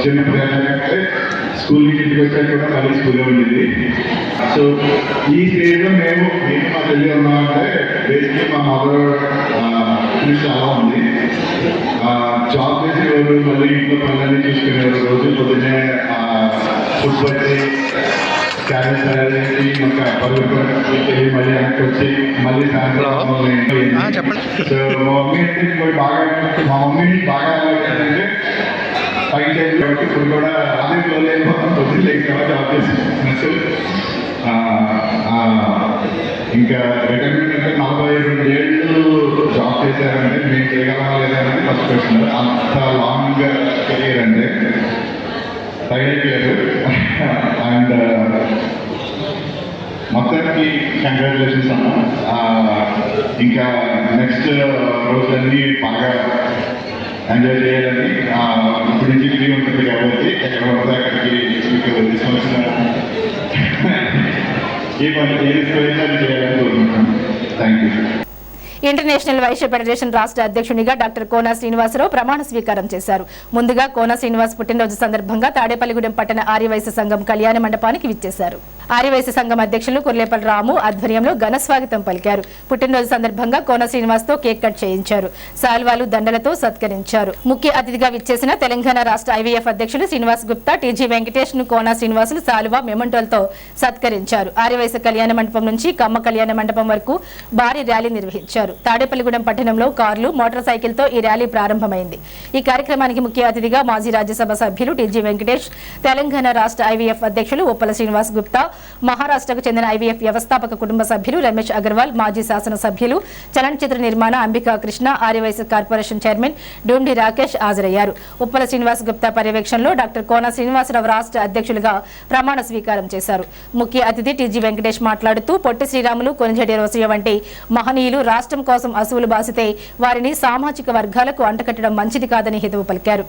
చిన్నప్పుడు ఏంటంటే స్కూల్ నుంచి ఇంటికి వచ్చాక కూడా మళ్ళీ స్కూల్లో ఉండేది. సో ఈ స్టేజ్లో నేను మా తల్లి ఉన్నామంటే బేసిక్లీ మా మదర్ చాలా ఉంది. జాబ్ చేసేవారు, మళ్ళీ ఇంట్లో పనులన్నీ చూసుకునేవారు. రోజు పొద్దున్నే ఫుడ్ బట్టి క్యారెట్ తయారీ మాకు పరుగుకి మళ్ళీ వెనక్కి వచ్చి మళ్ళీ సాయంత్రం. సో మా మమ్మీ బాగా ఏంటంటే పైకి చేయాలి కాబట్టి ఇప్పుడు కూడా అదే ఫ్లో లేకపోతాం, పొద్దున్న లేకపోతే జాబ్ చేసి ఇంకా రిటైర్మెంట్ అంటే 42 ఏళ్ళు జాబ్ చేశారంటే మేము చేయగలమా లేదనేది ఫస్ట్ క్వశ్చన్. అంత లాంగ్ కెరీర్ అంటే తగ్గలేదు. అండ్ మొత్తానికి కంగ్రాచులేషన్స్ అన్న. ఇంకా నెక్స్ట్ రోజులన్నీ బాగా ఎంజాయ్ చేయాలని, ఇప్పుడు నుంచి ఫ్రీ ఉంటుంది కాబట్టి ఎక్కడ పడితే అక్కడికి మీకు తీసుకొచ్చిన ఏ పని ఏది ప్రయత్నాలు చేయాలని కోరుకుంటున్నాను. Thank you. International Vysya federation రాష్ట్ర అధ్యక్షునిగా డాక్టర్ కోన శ్రీనివాసరావు ప్రమాణ స్వీకారం చేశారు. ముందుగా కోన శ్రీనివాస్ పుట్టినరోజు సందర్భంగా తాడేపల్లిగూడెం పట్టణ ఆర్యవైశ్య సంఘం కళ్యాణ మండపానికి విచ్చేశారు. ఆర్యవైశ్య సంఘం అధ్యక్షులు కుర్లేపల్లి రాము ఆధ్వర్యంలో ఘన స్వాగతం పలికారు. పుట్టినరోజు సందర్భంగా కోన శ్రీనివాస్ తో కేక్ కట్ చేయించారు. సాల్వాలు దండలతో సత్కరించారు. ముఖ్య అతిథిగా విచ్చేసిన తెలంగాణ రాష్ట్ర ఐవీఎఫ్ అధ్యక్షులు శ్రీనివాస్ గుప్తా, టీజీ వెంకటేష్ ను కోన శ్రీనివాసులు సాల్వా మెమంటోలతో సత్కరించారు. ఆర్యవైశ్య కళ్యాణ మండపం నుంచి కమ్మ కళ్యాణ మండపం వరకు భారీ ర్యాలీ నిర్వహించారు. తాడేపల్లిగూడెం పట్టణంలో కార్లు, మోటార్ సైకిల్ తో ఈ ర్యాలీ ప్రారంభమైంది. ఈ కార్యక్రమానికి ముఖ్య అతిథిగా మాజీ రాజ్యసభ సభ్యులు టీజీ వెంకటేష్, తెలంగాణ రాష్ట్ర ఐవీఎఫ్ అధ్యక్షులు ఉప్పల శ్రీనివాస్ గుప్తా, మహారాష్ట్రకు చెందిన ఐవీఎఫ్ వ్యవస్థాపక కుటుంబ సభ్యులు రమేష్ అగర్వాల్, మాజీ శాసన సభ్యులు, చలనచిత్ర నిర్మాణ అంబికా కృష్ణ, ఆర్యవైశ్య కార్పొరేషన్ చైర్మన్ డూండి రాకేష్ హాజరయ్యారు. ఉప్పల శ్రీనివాస్ గుప్తా పర్యవేక్షణలో డాక్టర్ కోన శ్రీనివాసరావు రాష్ట్ర అధ్యక్షులుగా ప్రమాణ స్వీకారం చేశారు. ముఖ్య అతిథి టీజీ వెంకటేష్ మాట్లాడుతూ పొట్టి శ్రీరాములు, కొనిజేటి రోసయ్య వంటి మహనీయులు రాష్ట్రం కోసం అసువులు బాసితే వారిని సామాజిక వర్గాలకు అంటకట్టడం మంచిది కాదని హితవు పలికారు.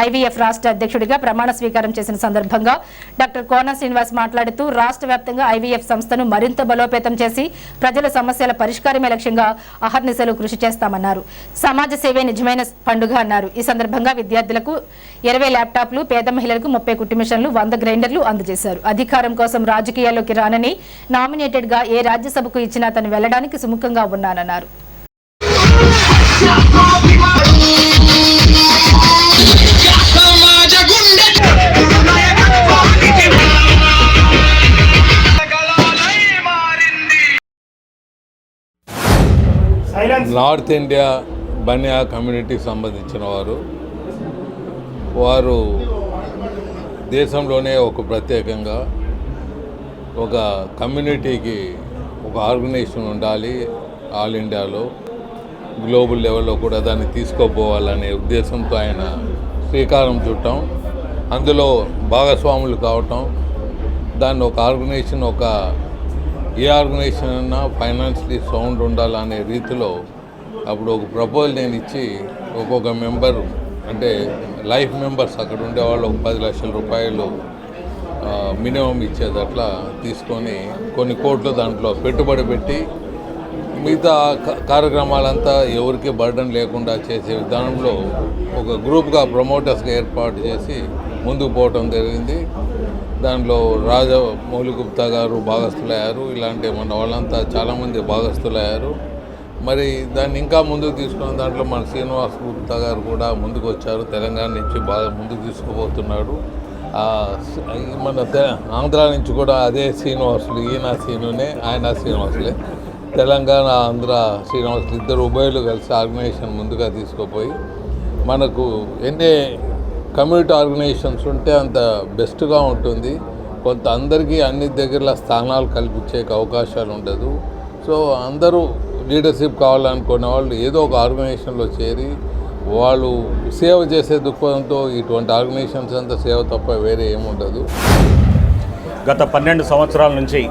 ఐవీఎఫ్ రాష్ట్ర అధ్యక్షుడిగా ప్రమాణ స్వీకారం చేసిన సందర్భంగా డాక్టర్ కోన శ్రీనివాస్ మాట్లాడుతూ రాష్ట్ర వ్యాప్తంగా ఐవీఎఫ్ సంస్థను మరింత బలోపేతం చేసి ప్రజల సమస్యల పరిష్కారమే లక్ష్యంగా అహర్నిశలు కృషి చేస్తామన్నారు. సమాజ సేవే నిజమైన పండుగ అన్నారు. ఈ సందర్భంగా విద్యార్థులకు 20 ల్యాప్టాప్లు, పేద మహిళలకు 30 కుట్టు మిషన్లు, 100 గ్రైండర్లు అందజేశారు. అధికారం కోసం రాజకీయాల్లోకి రానని, నామినేటెడ్ గా ఏ రాజ్యసభకు ఇచ్చినా తను వెళ్లడానికి సుముఖంగా ఉన్నానన్నారు. నార్త్ ఇండియా బనియా కమ్యూనిటీకి సంబంధించిన వారు దేశంలోనే ఒక ప్రత్యేకంగా ఒక కమ్యూనిటీకి ఒక ఆర్గనైజేషన్ ఉండాలి, ఆల్ ఇండియాలో గ్లోబల్ లెవెల్లో కూడా దాన్ని తీసుకోపోవాలనే ఉద్దేశంతో ఆయన శ్రీకారం చుట్టాం. అందులో భాగస్వాములు కావటం, దాన్ని ఒక ఆర్గనైజేషన్ ఏ ఆర్గనైజేషన్ అయినా ఫైనాన్షియలీ సౌండ్ ఉండాలనే రీతిలో అప్పుడు ఒక ప్రపోజల్ నేను ఇచ్చి ఒక్కొక్క మెంబర్ అంటే లైఫ్ మెంబర్స్ అక్కడ ఉండేవాళ్ళు 10 లక్షల రూపాయలు మినిమం ఇచ్చేది అట్లా తీసుకొని కొన్ని కోట్లు దాంట్లో పెట్టుబడి పెట్టి మిగతా కార్యక్రమాలంతా ఎవరికి బర్డన్ లేకుండా చేసే విధానంలో ఒక గ్రూప్గా ప్రమోటర్స్గా ఏర్పాటు చేసి ముందుకు పోవటం జరిగింది. దాంట్లో రాజమౌళి గుప్తా గారు భాగస్థులయ్యారు. ఇలాంటి మన వాళ్ళంతా చాలామంది భాగస్థులయ్యారు. మరి దాన్ని ఇంకా ముందుకు తీసుకున్న దాంట్లో మన శ్రీనివాస్ గుప్తా గారు కూడా ముందుకు వచ్చారు. తెలంగాణ నుంచి బాగా ముందుకు తీసుకుపోతున్నాడు. మన ఆంధ్ర నుంచి కూడా అదే శ్రీనివాసులు, ఈయన శ్రీనునే, ఆయన శ్రీనివాసులే. తెలంగాణ, ఆంధ్ర శ్రీనివాసులు ఇద్దరు ఉభయులు కలిసి ఆర్గనైజేషన్ ముందుగా తీసుకుపోయి మనకు ఎన్ని కమ్యూనిటీ ఆర్గనైజేషన్స్ ఉంటే అంత బెస్ట్గా ఉంటుంది. కొంత అందరికీ అన్ని దగ్గరలో స్థానాలు కల్పించే అవకాశాలు ఉండదు. సో అందరూ లీడర్షిప్ కావాలనుకునే వాళ్ళు ఏదో ఒక ఆర్గనైజేషన్లో చేరి వాళ్ళు సేవ చేసే దృక్పథంతో ఇటువంటి ఆర్గనైజేషన్స్ అంతా సేవ తప్ప వేరే ఏముండదు. గత 12 సంవత్సరాల నుంచి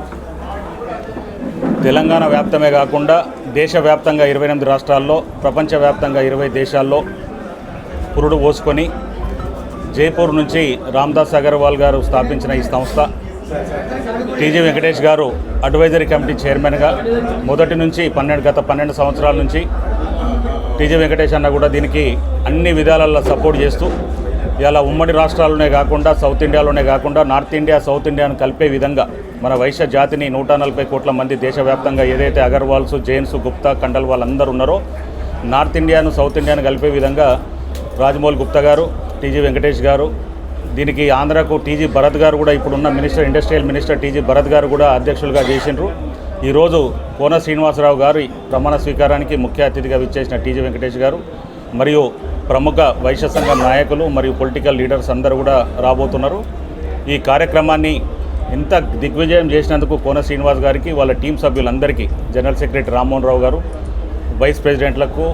తెలంగాణ వ్యాప్తమే కాకుండా దేశవ్యాప్తంగా 28 రాష్ట్రాల్లో, ప్రపంచవ్యాప్తంగా 20 దేశాల్లో పురుడు పోసుకొని జైపూర్ నుంచి రామ్దాస్ అగర్వాల్ గారు స్థాపించిన ఈ సంస్థ టీజీ వెంకటేష్ గారు అడ్వైజరీ కమిటీ చైర్మన్గా మొదటి నుంచి గత 12 సంవత్సరాల నుంచి టీజీ వెంకటేష్ అన్న కూడా దీనికి అన్ని విధాలలో సపోర్ట్ చేస్తూ ఇలా ఉమ్మడి రాష్ట్రాల్లోనే కాకుండా సౌత్ ఇండియాలోనే కాకుండా నార్త్ ఇండియా సౌత్ ఇండియాను కలిపే విధంగా మన వైశ్య జాతిని 140 కోట్ల మంది దేశవ్యాప్తంగా ఏదైతే అగర్వాల్స్, జైన్స్, గుప్తా, కండల్ వాళ్ళందరూ ఉన్నారో నార్త్ ఇండియాను సౌత్ ఇండియాను కలిపే విధంగా రాజమౌళి గుప్తా గారు, టీజీ వెంకటేష్ గారు, దీనికి ఆంధ్రాకు టీజీ భరత్ గారు కూడా ఇప్పుడున్న minister, industrial minister TG Bharat గారు కూడా అధ్యక్షులుగా చేసిండ్రు. ఈరోజు కోన శ్రీనివాసరావు గారి ప్రమాణ స్వీకారానికి ముఖ్య అతిథిగా విచ్చేసిన టీజీ వెంకటేష్ గారు మరియు ప్రముఖ వైశ్య సంఘం నాయకులు మరియు పొలిటికల్ లీడర్స్ అందరూ కూడా రాబోతున్నారు. ఈ కార్యక్రమాన్ని ఇంత దిగ్విజయం చేసినందుకు కోన శ్రీనివాస్ గారికి, వాళ్ళ టీం సభ్యులందరికీ, జనరల్ సెక్రటరీ రామ్మోహన్ రావు గారు, వైస్ ప్రెసిడెంట్లకు,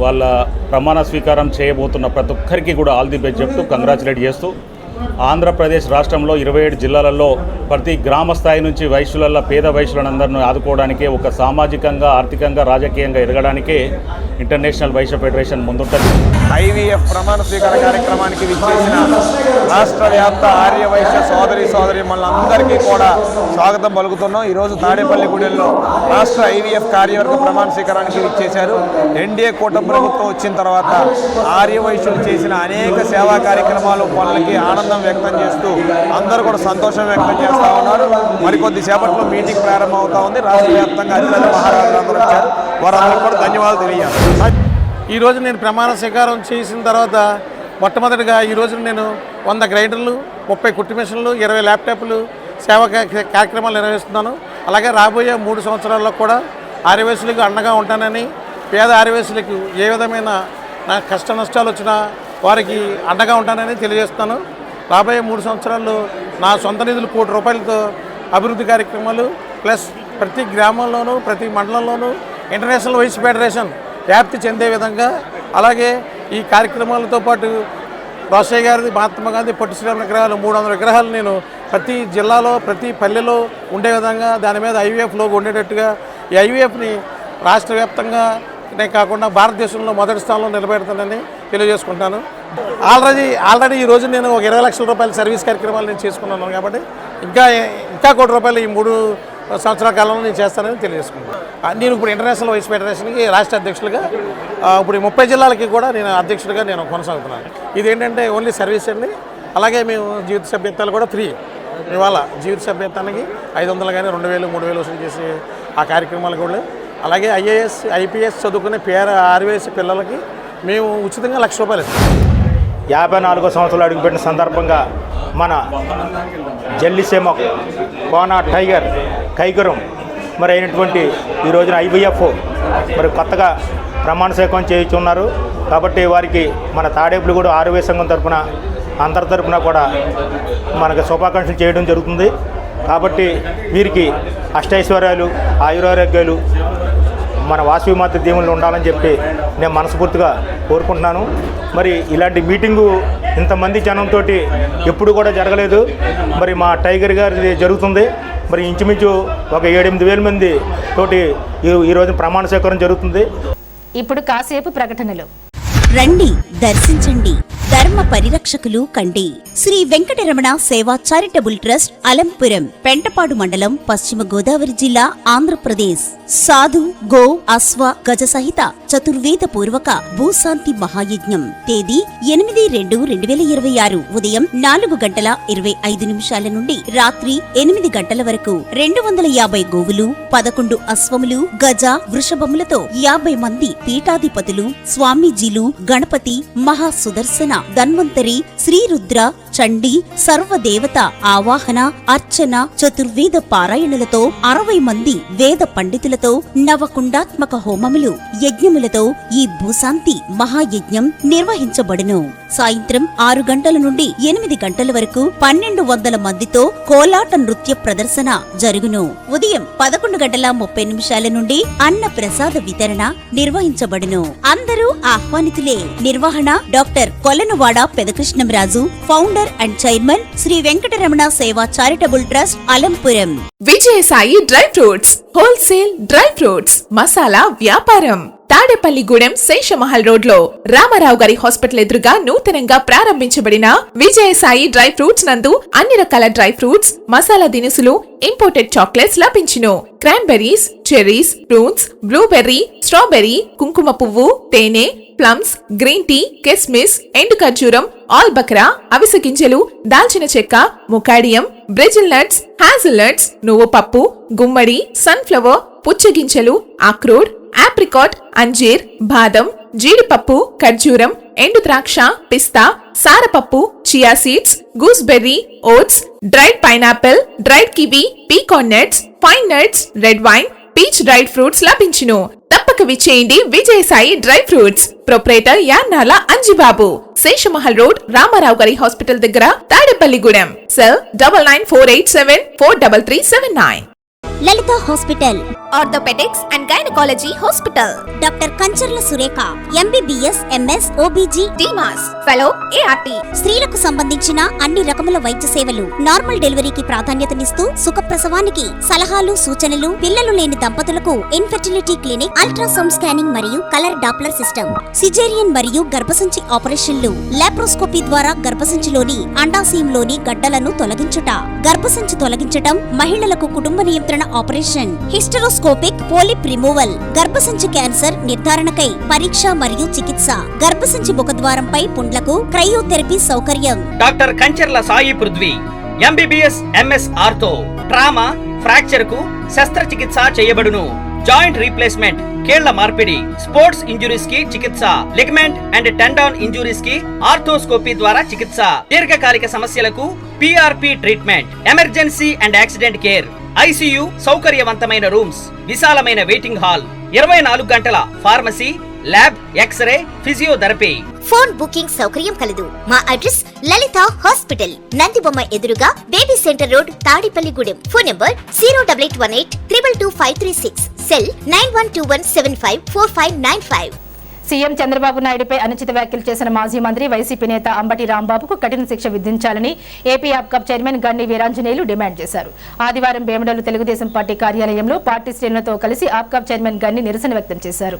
వాళ్ళ ప్రమాణ స్వీకారం చేయబోతున్న ప్రతి ఒక్కరికి కూడా ఆల్ ది బెస్ట్ చెప్తూ కంగ్రాచులేట్ చేస్తూ ఆంధ్రప్రదేశ్ రాష్ట్రంలో 27 జిల్లాలలో ప్రతి గ్రామ స్థాయి నుంచి వైశ్యులలో పేద వైశ్యులందరినీ ఆదుకోవడానికే, ఒక సామాజికంగా, ఆర్థికంగా, రాజకీయంగా ఎదగడానికే ఇంటర్నేషనల్ వైశ్య ఫెడరేషన్ ముందుంటుంది. IVF ప్రమాణ స్వీకార కార్యక్రమానికి విచ్చేసిన రాష్ట్ర వ్యాప్త ఆర్య వైశ్య సోదరి మనందరికీ కూడా స్వాగతం పలుకుతున్నాం. ఈరోజు తాడేపల్లిగూడెంలో రాష్ట్ర IVF కార్యవర్గ ప్రమాణ స్వీకారానికి విచ్చేశారు. ఎన్డీఏ కూటమి ప్రభుత్వం వచ్చిన తర్వాత ఆర్య వైశ్యులు చేసిన అనేక సేవా కార్యక్రమాలు పనులకి ఆనందం వ్యక్తం చేస్తూ అందరూ కూడా సంతోషం వ్యక్తం చేస్తూ ఉన్నారు. మరికొద్ది సేపట్లో మీటింగ్ ప్రారంభం అవుతా ఉంది. రాష్ట్ర వ్యాప్తంగా అధికారులు మహారాజులందరూ వచ్చారు. వారందరికీ కూడా ధన్యవాదాలు తెలియాలి. ఈరోజు నేను ప్రమాణ స్వీకారం చేసిన తర్వాత మొట్టమొదటిగా ఈరోజు నేను 100 గ్రైండర్లు, 30 కుట్టు మిషన్లు, 20 ల్యాప్టాప్లు సేవా కార్యక్రమాలు నిర్వహిస్తున్నాను. అలాగే రాబోయే 3 సంవత్సరాల్లో కూడా ఆర్యవైశ్యులకు అండగా ఉంటానని, పేద ఆర్యవైశ్యులకు ఏ విధమైన కష్ట నష్టాలు వచ్చినా వారికి అండగా ఉంటానని తెలియజేస్తున్నాను. రాబోయే 3 సంవత్సరాల్లో నా సొంత నిధులు ₹1 కోట్లతో అభివృద్ధి కార్యక్రమాలు ప్లస్ ప్రతి గ్రామంలోనూ ప్రతి మండలంలోనూ ఇంటర్నేషనల్ వైశ్య ఫెడరేషన్ వ్యాప్తి చెందే విధంగా, అలాగే ఈ కార్యక్రమాలతో పాటు రోషయ్య గారిది, మహాత్మా గాంధీ, పొట్టి శ్రీరాములు విగ్రహాలు 300 విగ్రహాలు నేను ప్రతి జిల్లాలో ప్రతి పల్లెలో ఉండే విధంగా దాని మీద IVF లోగో ఉండేటట్టుగా ఈ IVFని రాష్ట్ర వ్యాప్తంగానే కాకుండా భారతదేశంలో మొదటి స్థానంలో నిలబెడతానని తెలియజేసుకుంటాను. ఆల్రెడీ ఈరోజు నేను ఒక ₹20 లక్షల సర్వీస్ కార్యక్రమాలు నేను చేసుకున్నాను కాబట్టి ఇంకా ₹1 కోటి ఈ 3 సంవత్సరాల కాలంలో నేను చేస్తానని తెలియజేసుకుంటాను. నేను ఇప్పుడు ఇంటర్నేషనల్ వైస్ ఫెడరేషన్కి రాష్ట్ర అధ్యక్షులుగా ఇప్పుడు 30 జిల్లాలకి కూడా నేను అధ్యక్షుడిగా నేను కొనసాగుతున్నాను. ఇదేంటంటే ఓన్లీ సర్వీస్ అండి. అలాగే మేము జీవిత సభ్యత్వాలు కూడా ఫ్రీ. ఇవాళ జీవిత సభ్యత్వానికి 500 కానీ 2000, 3000 వసూలు చేసే ఆ కార్యక్రమాలు కూడా. అలాగే IAS, IPS చదువుకునే ఆర్యవైశ్య పిల్లలకి మేము ఉచితంగా ₹1,00,000 ఇస్తాం. 54వ సంవత్సరంలో అడుగుపెట్టిన సందర్భంగా మన జల్లిసీమ కోన టైగర్ కైగురం మరి అయినటువంటి ఈ రోజున IVF మరి కొత్తగా ప్రమాణ స్వీకారం చేయించున్నారు. కాబట్టి వారికి మన తాడేపల్లిగూడ ఆర్యవైశ్య సంఘం తరఫున అందరి తరఫున కూడా మనకు శుభాకాంక్షలు చేయడం జరుగుతుంది. కాబట్టి వీరికి అష్టైశ్వర్యాలు, ఆయురారోగ్యాలు, మన వాసవి మాత దీవులు ఉండాలని చెప్పి నేను మనస్ఫూర్తిగా కోరుకుంటున్నాను. మరి ఇలాంటి మీటింగు ఇంతమంది జనంతో ఎప్పుడు కూడా జరగలేదు. మరి మా టైగర్ గారి జరుగుతుంది. మరి ఇంచుమించు ఒక 7-8 వేల మంది తోటి ఈరోజు ప్రమాణ స్వీకారం జరుగుతుంది. ఇప్పుడు కాసేపు ప్రకటనలు. రండి, దర్శించండి, ధర్మ పరిరక్షకులు కండి. శ్రీ వెంకటరమణ సేవా చారిటబుల్ ట్రస్ట్, అలంపురం, పెంటపాడు మండలం, పశ్చిమ గోదావరి జిల్లా, ఆంధ్రప్రదేశ్. సాధు, గో, అశ్వ, గజ సహిత చతుర్వేద పూర్వక భూశాంతి మహాయజ్ఞం. తేదీ 8/2/2026 ఉదయం 4:25 నుండి రాత్రి 8 గంటల వరకు. 250 గోవులు, 11 అశ్వములు, గజ, వృషభములతో 50 మంది పీఠాధిపతులు, స్వామీజీలు, గణపతి, మహాసుదర్శన, ధన్వంతరి, శ్రీరుద్ర, చండీ, సర్వదేవత ఆవాహన, అర్చన, చతుర్వేద పారాయణలతో 60 మంది వేద పండితులతో నవకుండాత్మక హోమములు, యజ్ఞములతో ఈ భూశాంతి మహాయజ్ఞం నిర్వహించబడును. సాయంత్రం 6 గంటల నుండి 8 గంటల వరకు 1200 మందితో కోలాట నృత్య ప్రదర్శన జరుగును. ఉదయం 11:30 నుండి అన్న ప్రసాద వితరణ నిర్వహించబడును. అందరూ ఆహ్వానితులే. నిర్వహణ doctor Kolanuvada Pedakrishnamraju, founder and chairman, Shri Venkataramana Seva charitable trust, Alampuram. Vijayasai dry fruits wholesale dry fruits masala వ్యాపారం. తాడేపల్లిగూడెం శేషమహల్ రోడ్ లో రామారావు గారి హాస్పిటల్ ఎదురుగా నూతనంగా ప్రారంభించబడిన విజయసాయి డ్రై ఫ్రూట్స్ నందు అన్ని రకాల డ్రై ఫ్రూట్స్, మసాలా దినుసులు, ఇంపోర్టెడ్ చాక్లెట్స్ లభించును. Cranberries, cherries, prunes, blueberry, strawberry, కుంకుమ పువ్వు, తేనె, ప్లమ్స్, గ్రీన్ టీ, కిస్మిస్, ఎండు ఖర్జూరం, ఆల్ బక్రా, అవిసె గింజలు, దాల్చిన చెక్క, ముకాడియం, బ్రెజిల్ నట్స్, హ్యాజిల్ నట్స్, నువ్వు పప్పు, గుమ్మడి, సన్ఫ్లవర్, పుచ్చగింజలు, అక్రోడ్, ఆప్రికాట్, అంజీర్, బాదం, జీడిపప్పు, ఖర్జూరం, ఎండు ద్రాక్ష, పిస్తా, సారపప్పు, chia seeds, gooseberry, oats, dried pineapple, dried kiwi, pecan nuts, pine nuts, red wine, peach dried fruits లభించును. తప్పక విచ్చేయండి Vijayasai dry fruits. Proprietor Yarnala Anjibabu, Seshamahal road, Ramarao గారి హాస్పిటల్ దగ్గర, Tadepalligudem. Cell 9948743379. Lalitha hospital, orthopaedics and gynaecology hospital. Doctor Kancharla Surekha, MBBS, MS, OBG, డిమాస్, ఫెలో, ఏఆర్టీ. స్త్రీలకు సంబంధించిన అన్ని రకముల వైద్య సేవలు, నార్మల్ డెలివరీకి ప్రాధాన్యతనిస్తూ సుఖప్రసవానికి సలహాలు, సూచనలు, పిల్లలు లేని దంపతులకు ఇన్ఫెర్టిలిటీ క్లినిక్, అల్ట్రాసౌండ్ స్కానింగ్ మరియు కలర్ డాప్లర్ సిస్టమ్, సిజేరియన్ మరియు గర్భసంచి ఆపరేషన్లు, లాప్రోస్కోపీ ద్వారా గర్భసంచిలోని అండాశయంలోని గడ్డలను తొలగించుట, గర్భసంచి తొలగించటం, మహిళలకు కుటుంబ నియంత్రణ ఆపరేషన్, హిస్టరోస్కోపిక్ పోలిప్ రిమూవల్, గర్భసంచి క్యాన్సర్ నిర్ధారణకై పరీక్ష మరియు చికిత్స, గర్భసంచి ముఖద్వారంపై పుండ్లకు క్రయోథెరపీ సౌకర్యం. Doctor Kancharla Sai Prithvi, MBBS, MS ortho, trauma, fracture కు శస్త్రచికిత్స చేయబడును. జాయింట్ రీప్లేస్మెంట్, కీళ్ల మార్పిడి, స్పోర్ట్స్ ఇంజురీస్ కి చికిత్స, లిగమెంట్ అండ్ టెండాన్ ఇంజురీస్ కి ఆర్థోస్కోపీ ద్వారా చికిత్స, దీర్ఘకాలిక సమస్యలకు PRP treatment, emergency and accident care, ICU, సౌకర్యవంతమైన రూమ్స్, విశాలమైన వెయిటింగ్ హాల్, 24 గంటల pharmacy, lab, X ray, physiotherapy. Phone booking సౌకర్యం కలదు. మా అడ్రస్ లలిత హాస్పిటల్, నందిబొమ్మ ఎదురుగా, baby centre road, Tadepalligudem. Phone number 08818222536. Cell 9121754595. CM Chandrababu నాయుడుపై అనుచిత వ్యాఖ్యలు చేసిన మాజీ మంత్రి వైసీపీ నేత అంబటి రాంబాబుకు కఠిన శిక్ష విధించాలని ఏపీ ఆప్కాబ్ చైర్మన్ గండి వీరాంజనేయులు డిమాండ్ చేశారు. ఆదివారం భీమడోలు తెలుగుదేశం పార్టీ కార్యాలయంలో పార్టీ శ్రేణులతో కలిసి ఆప్కాబ్ చైర్మన్ గండి నిరసన వ్యక్తం చేశారు.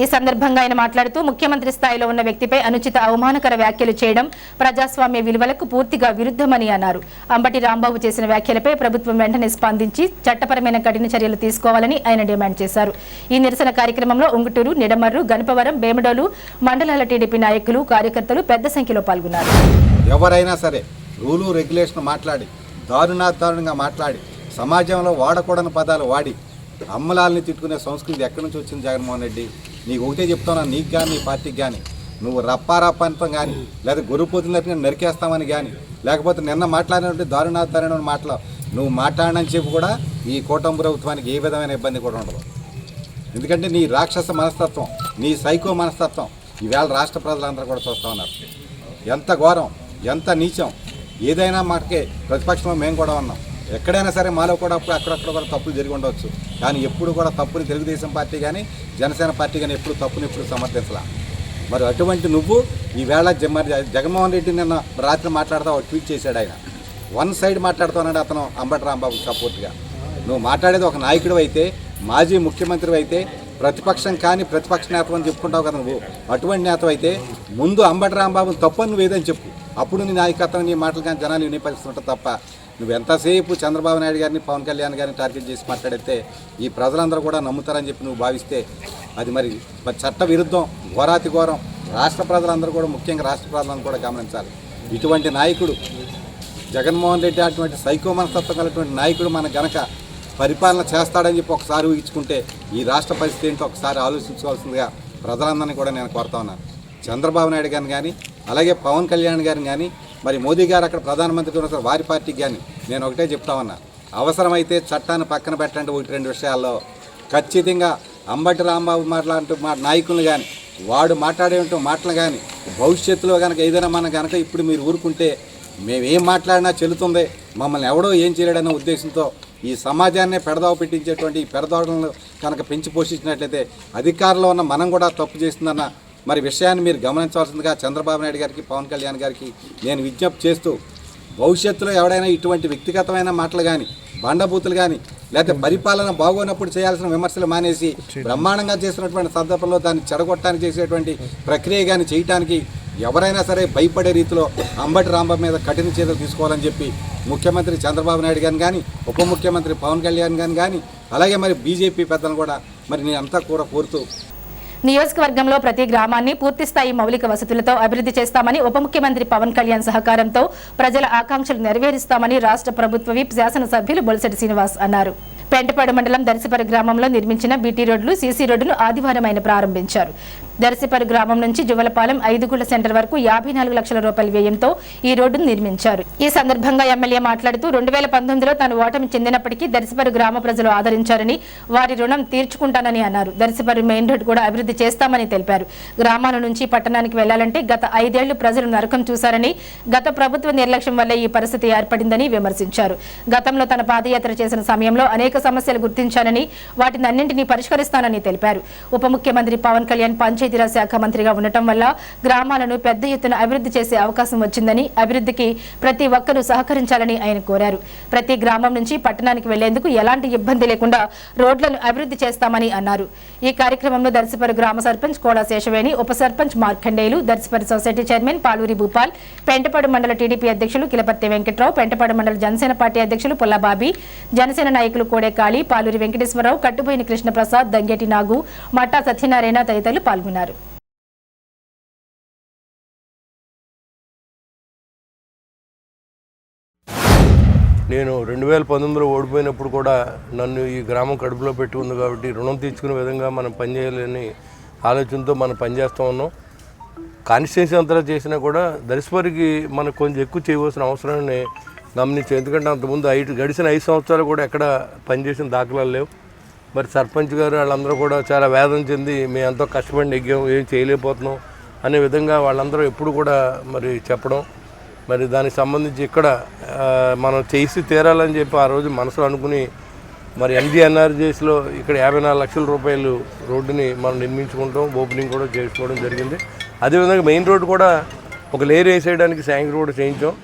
ఈ సందర్భంగా ఆయన మాట్లాడుతూ ముఖ్యమంత్రి స్థాయిలో ఉన్న వ్యక్తిపై అనుచిత అవమానకర వ్యాఖ్యలు చేయడం ప్రజాస్వామ్య విలువలకు పూర్తిగా విరుద్ధమని అన్నారు. అంబటి రాంబాబు చేసిన వ్యాఖ్యలపై ప్రభుత్వం వెంటనే స్పందించి చట్టపరమైన కఠిన చర్యలు తీసుకోవాలని ఆయన డిమాండ్ చేశారు. ఈ నిరసన కార్యక్రమంలో ఉంగుటూరు, నిడమర్రు, గణపవరం, భీమడోలు మండలాల టీడీపీ నాయకులు, కార్యకర్తలు పెద్ద సంఖ్యలో పాల్గొన్నారు. ఎవరైనా సరే రూలు రెగ్యులేషన్ మాట్లాడి దారుణంగా మాట్లాడి సమాజంలో వాడకూడని పదాలు వాడి అమ్మలాల్ని తిట్టుకునే సంస్కృతి ఎక్కడి నుంచి వచ్చింది జగన్మోహన్ రెడ్డి? నీకు ఒకటే చెప్తున్నా, నీకు కానీ నీ పార్టీకి కానీ, నువ్వు రప్పారప్పంతం కానీ లేదా గురుపోతున్నట్టుగా నరికేస్తామని కానీ లేకపోతే నిన్న మాట్లాడినట్టు దారుణమైన మాటలు నువ్వు మాట్లాడనని చెప్పి కూడా ఈ కూటమి ప్రభుత్వానికి ఏ విధమైన ఇబ్బంది కూడా ఉండదు. ఎందుకంటే నీ రాక్షస మనస్తత్వం, నీ సైకో మనస్తత్వం ఈవేళ రాష్ట్ర ప్రజలందరూ కూడా చూస్తూ ఉన్నారు. ఎంత ఘోరం, ఎంత నీచం. ఏదైనా మనకి ప్రతిపక్షంలో మేము కూడా ఉన్నాం. ఎక్కడైనా సరే మాలో కూడా అక్కడక్కడ కూడా తప్పులు జరిగి ఉండవచ్చు. కానీ ఎప్పుడు కూడా తప్పుని తెలుగుదేశం పార్టీ కానీ జనసేన పార్టీ కానీ ఎప్పుడు తప్పుని ఎప్పుడు సమర్థించలా. మరి అటువంటి నువ్వు ఈవేళ మరి జగన్మోహన్ రెడ్డి నిన్న రాత్రి మాట్లాడుతూ ఒక ట్వీట్ చేశాడు. ఆయన వన్ సైడ్ మాట్లాడుతున్నాడు అతను అంబటి రాంబాబు సపోర్ట్గా. నువ్వు మాట్లాడేది ఒక నాయకుడు అయితే, మాజీ ముఖ్యమంత్రి అయితే, ప్రతిపక్షం కానీ ప్రతిపక్ష నేత అని చెప్పుకుంటావు కదా నువ్వు. అటువంటి నేత అయితే ముందు అంబటి రాంబాబుని తప్పని నువ్వు ఏదని చెప్పు. అప్పుడు నీ నాయకత్వం, నీ మాటలు కానీ జనాలు వినిపిస్తుంటావు తప్ప నువ్వు ఎంతసేపు చంద్రబాబు నాయుడు గారిని, పవన్ కళ్యాణ్ గారిని టార్గెట్ చేసి మాట్లాడితే ఈ ప్రజలందరూ కూడా నమ్ముతారని చెప్పి నువ్వు భావిస్తే అది మరి చట్ట విరుద్ధం, ఘోరాతి ఘోరం. రాష్ట్ర ప్రజలందరూ కూడా, ముఖ్యంగా రాష్ట్ర ప్రజలందరూ కూడా గమనించాలి. ఇటువంటి నాయకుడు జగన్మోహన్ రెడ్డి అటువంటి సైకో మనస్తత్వం కలిగినటువంటి నాయకుడు మన గనక పరిపాలన చేస్తాడని చెప్పి ఒకసారి ఊహించుకుంటే ఈ రాష్ట్ర పరిస్థితి ఏంటో ఒకసారి ఆలోచించుకోవాల్సిందిగా ప్రజలందరినీ కూడా నేను కోరుతా ఉన్నాను. చంద్రబాబు నాయుడు గారిని కానీ అలాగే పవన్ కళ్యాణ్ గారిని కానీ మరి మోదీ గారు అక్కడ ప్రధానమంత్రి ఉన్న వారి పార్టీకి కానీ నేను ఒకటే చెప్తా ఉన్నా, అవసరమైతే చట్టాన్ని పక్కన పెట్టండి. 1-2 విషయాల్లో ఖచ్చితంగా అంబటి రాంబాబు మాట్లాడుతూ నాయకులను కానీ వాడు మాట్లాడే మాటలు కానీ భవిష్యత్తులో కనుక ఏదైనా మనం కనుక ఇప్పుడు మీరు ఊరుకుంటే మేమేం మాట్లాడినా చెల్లుతుంది, మమ్మల్ని ఎవడో ఏం చేయలేడన్న ఉద్దేశంతో ఈ సమాజాన్నే పెడదావ పెట్టించేటువంటి ఈ పెడదావలను కనుక పెంచి పోషించినట్లయితే అధికారంలో ఉన్న మనం కూడా తప్పు చేస్తుందన్న మరి విషయాన్ని మీరు గమనించవలసిందిగా చంద్రబాబు నాయుడు గారికి, పవన్ కళ్యాణ్ గారికి నేను విజ్ఞప్తి చేస్తూ భవిష్యత్తులో ఎవడైనా ఇటువంటి వ్యక్తిగతమైన మాటలు కానీ బండబూతులు కానీ లేకపోతే పరిపాలన బాగోనప్పుడు చేయాల్సిన విమర్శలు మానేసి బ్రహ్మాండంగా చేస్తున్నటువంటి సందర్భంలో దాన్ని చెడగొట్టడానికి చేసేటువంటి ప్రక్రియ కానీ చేయడానికి ఎవరైనా సరే భయపడే రీతిలో అంబటి రాంబాబు మీద కఠిన చర్యలు తీసుకోవాలని చెప్పి ముఖ్యమంత్రి చంద్రబాబు నాయుడు గారిని కానీ ఉప ముఖ్యమంత్రి పవన్ కళ్యాణ్ గారిని కానీ అలాగే మరి బీజేపీ పెద్దలను కూడా మరి నేను అంతా కూడా కోరుతూ నియోజకవర్గంలో ప్రతి గ్రామాన్ని పూర్తిస్థాయి మౌలిక వసతులతో అభివృద్ధి చేస్తామని ఉప ముఖ్యమంత్రి పవన్ కళ్యాణ్ సహకారంతో ప్రజల ఆకాంక్షలు నెరవేరుస్తామని రాష్ట్ర ప్రభుత్వ విప్ శాసనసభ్యులు బొలిశెట్టి శ్రీనివాస్ అన్నారు. పెంటపాడు మండలం దర్శిపరు గ్రామంలో నిర్మించిన బీటీ రోడ్లు సీసీ రోడ్డును ఆదివారం ఆయన ప్రారంభించారు. దర్శిపరు గ్రామం నుంచి జువలపాలెం 5 గుళ్ల సెంటర్ వరకు 54 లక్షల రూపాయల వ్యయంతో ఈ రోడ్డును నిర్మించారు. ఈ సందర్భంగా ఎమ్మెల్యే మాట్లాడుతూ 2019లో తాను ఓటమి చెందినప్పటికీ దర్శిపరు గ్రామ ప్రజలు ఆదరించారని, వారి రుణం తీర్చుకుంటానని అన్నారు. దర్శిపరు మెయిన్ రోడ్ కూడా అభివృద్ధి చేస్తామని తెలిపారు. గ్రామాల నుంచి పట్టణానికి వెళ్లాలంటే గత 5 ఏళ్లు ప్రజలు నరకం చూశారని, గత ప్రభుత్వ నిర్లక్ష్యం వల్ల ఈ పరిస్థితి ఏర్పడిందని విమర్శించారు. గతంలో తన పాదయాత్ర చేసిన సమయంలో అనేక సమస్యలు గుర్తించానని, వాటిని అన్నింటినీ పరిష్కరిస్తానని తెలిపారు. ఉప ముఖ్యమంత్రి పవన్ కళ్యాణ్ పంచాయతీరాజ్ శాఖ మంత్రిగా ఉండటం వల్ల గ్రామాలను పెద్ద ఎత్తున అభివృద్ధి చేసే అవకాశం వచ్చిందని, అభివృద్ధికి ప్రతి ఒక్కరూ సహకరించాలని ఆయన కోరారు. ప్రతి గ్రామం నుంచి పట్టణానికి వెళ్లేందుకు ఎలాంటి ఇబ్బంది లేకుండా రోడ్లను అభివృద్ధి చేస్తామని అన్నారు. ఈ కార్యక్రమంలో దర్శిపరు గ్రామ సర్పంచ్ కోడా శేషవేణి, ఉప సర్పంచ్ మార్కండేయులు, దర్శిపరు సొసైటీ చైర్మన్ పాలూరి భూపాల్, పెంటపాడు మండల టీడీపీ అధ్యక్షులు కిలపర్తి వెంకట్రావు, పెంటపాడు మండల జనసేన పార్టీ అధ్యక్షులు పుల్లబాబి, జనసేన నాయకులు కోడే కాళీ, పాలూరి వెంకటేశ్వరరావు, కట్టుబోయిన కృష్ణప్రసాద్, దంగేటి నాగు, మట్టా సత్యనారాయణ తదితరులు పాల్గొన్నారు. నేను 2019లో ఓడిపోయినప్పుడు కూడా నన్ను ఈ గ్రామం కడుపులో పెట్టి ఉంది కాబట్టి రుణం తీర్చుకునే విధంగా మనం పనిచేయాలని ఆలోచనతో మనం పనిచేస్తూ ఉన్నాం. కాన్స్టిట్యూన్సీ అంతా చేసినా కూడా దర్శపరికి మనకు కొంచెం ఎక్కువ చేయవలసిన అవసరాన్ని గమనించాం. ఎందుకంటే అంతకుముందు గడిచిన 5 సంవత్సరాలు కూడా ఎక్కడ పనిచేసిన దాఖలాలు లేవు. మరి సర్పంచ్ గారు వాళ్ళందరూ కూడా చాలా వేదన చెంది మేము ఎంతో కష్టపడి నెగ్గాం, ఏం చేయలేకపోతున్నాం అనే విధంగా వాళ్ళందరూ ఎప్పుడు కూడా మరి చెప్పడం, మరి దానికి సంబంధించి ఇక్కడ మనం చేసి తీరాలని చెప్పి ఆ రోజు మనసులో అనుకుని మరి MGNRGSలో ఇక్కడ 54 లక్షల రూపాయలు రోడ్డుని మనం నిర్మించుకుంటాం, ఓపెనింగ్ కూడా చేసుకోవడం జరిగింది. అదేవిధంగా మెయిన్ రోడ్డు కూడా ఒక లేయర్ వేసేయడానికి శాంక్షన్ కూడా చేయించాం.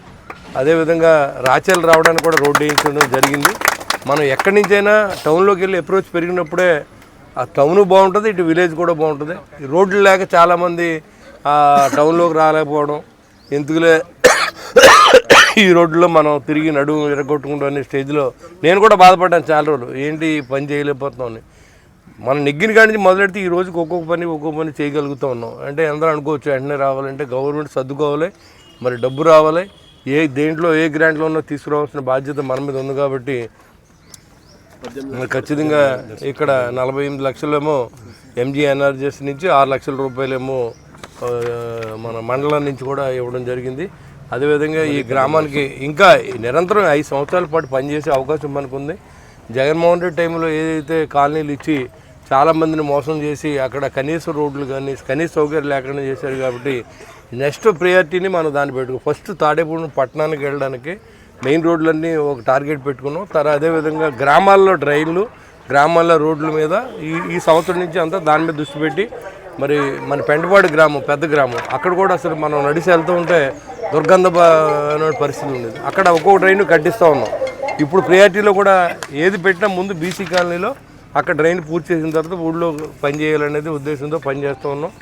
అదేవిధంగా రాచల్ రావడానికి కూడా రోడ్డు వేయించడం జరిగింది. మనం ఎక్కడి నుంచైనా టౌన్లోకి వెళ్ళి అప్రోచ్ పెరిగినప్పుడే ఆ టౌన్ బాగుంటుంది, ఇటు విలేజ్ కూడా బాగుంటుంది. ఈ రోడ్లు లేక చాలామంది టౌన్లోకి రాలేకపోవడం, ఎందుకులే ఈ రోడ్లో మనం తిరిగి నడుము విరగొట్టుకుంటాం అనే స్టేజ్లో నేను కూడా బాధపడ్డాను చాలా రోజులు. ఏంటి పని చేయలేకపోతున్నామని. మనం నెగ్గిన కాడి నుంచి మొదలెడితే ఈ రోజుకి ఒక్కొక్క పని చేయగలుగుతూ ఉన్నాం. అంటే అందరూ అనుకోవచ్చు వెంటనే రావాలంటే గవర్నమెంట్ సర్దుకోవాలి, మరి డబ్బు రావాలి, దేంట్లో ఏ గ్రాంట్లో ఉన్నా తీసుకురావాల్సిన బాధ్యత మన మీద ఉంది. కాబట్టి ఖచ్చితంగా ఇక్కడ 48 లక్షలేమో MGNRGS నుంచి 6 లక్షల రూపాయలేమో మన మండలం నుంచి కూడా ఇవ్వడం జరిగింది. అదేవిధంగా ఈ గ్రామానికి ఇంకా నిరంతరం 5 సంవత్సరాల పాటు పనిచేసే అవకాశం మనకు ఉంది. జగన్మోహన్ రెడ్డి టైంలో ఏదైతే కాలనీలు ఇచ్చి చాలామందిని మోసం చేసి అక్కడ కనీస రోడ్లు కానీ కనీస సౌకర్యం లేకుండా చేశారు. కాబట్టి నెక్స్ట్ ప్రయారిటీని మనం దాన్ని పెట్టుకున్నాం. ఫస్ట్ తాడేపూడి పట్టణానికి వెళ్ళడానికి మెయిన్ రోడ్లన్నీ ఒక టార్గెట్ పెట్టుకున్నాం. అదేవిధంగా గ్రామాల్లో డ్రైన్లు, గ్రామాల్లో రోడ్ల మీద ఈ సంవత్సరం నుంచి అంతా దాని మీద దృష్టి పెట్టి మరి మన పెంటపాడు గ్రామం పెద్ద గ్రామం, అక్కడ కూడా అసలు మనం నడిచి వెళ్తూ ఉంటే దుర్గంధ పరిస్థితి ఉండేది. అక్కడ ఒక్కొక్క డ్రైన్ కట్టిస్తూ ఉన్నాం. ఇప్పుడు ప్రయారిటీలో కూడా ఏది పెట్టినా ముందు బీసీ కాలనీలో అక్కడ డ్రైన్ పూర్తి చేసిన తర్వాత ఊళ్ళో పనిచేయాలనేది ఉద్దేశంతో పనిచేస్తూ ఉన్నాం.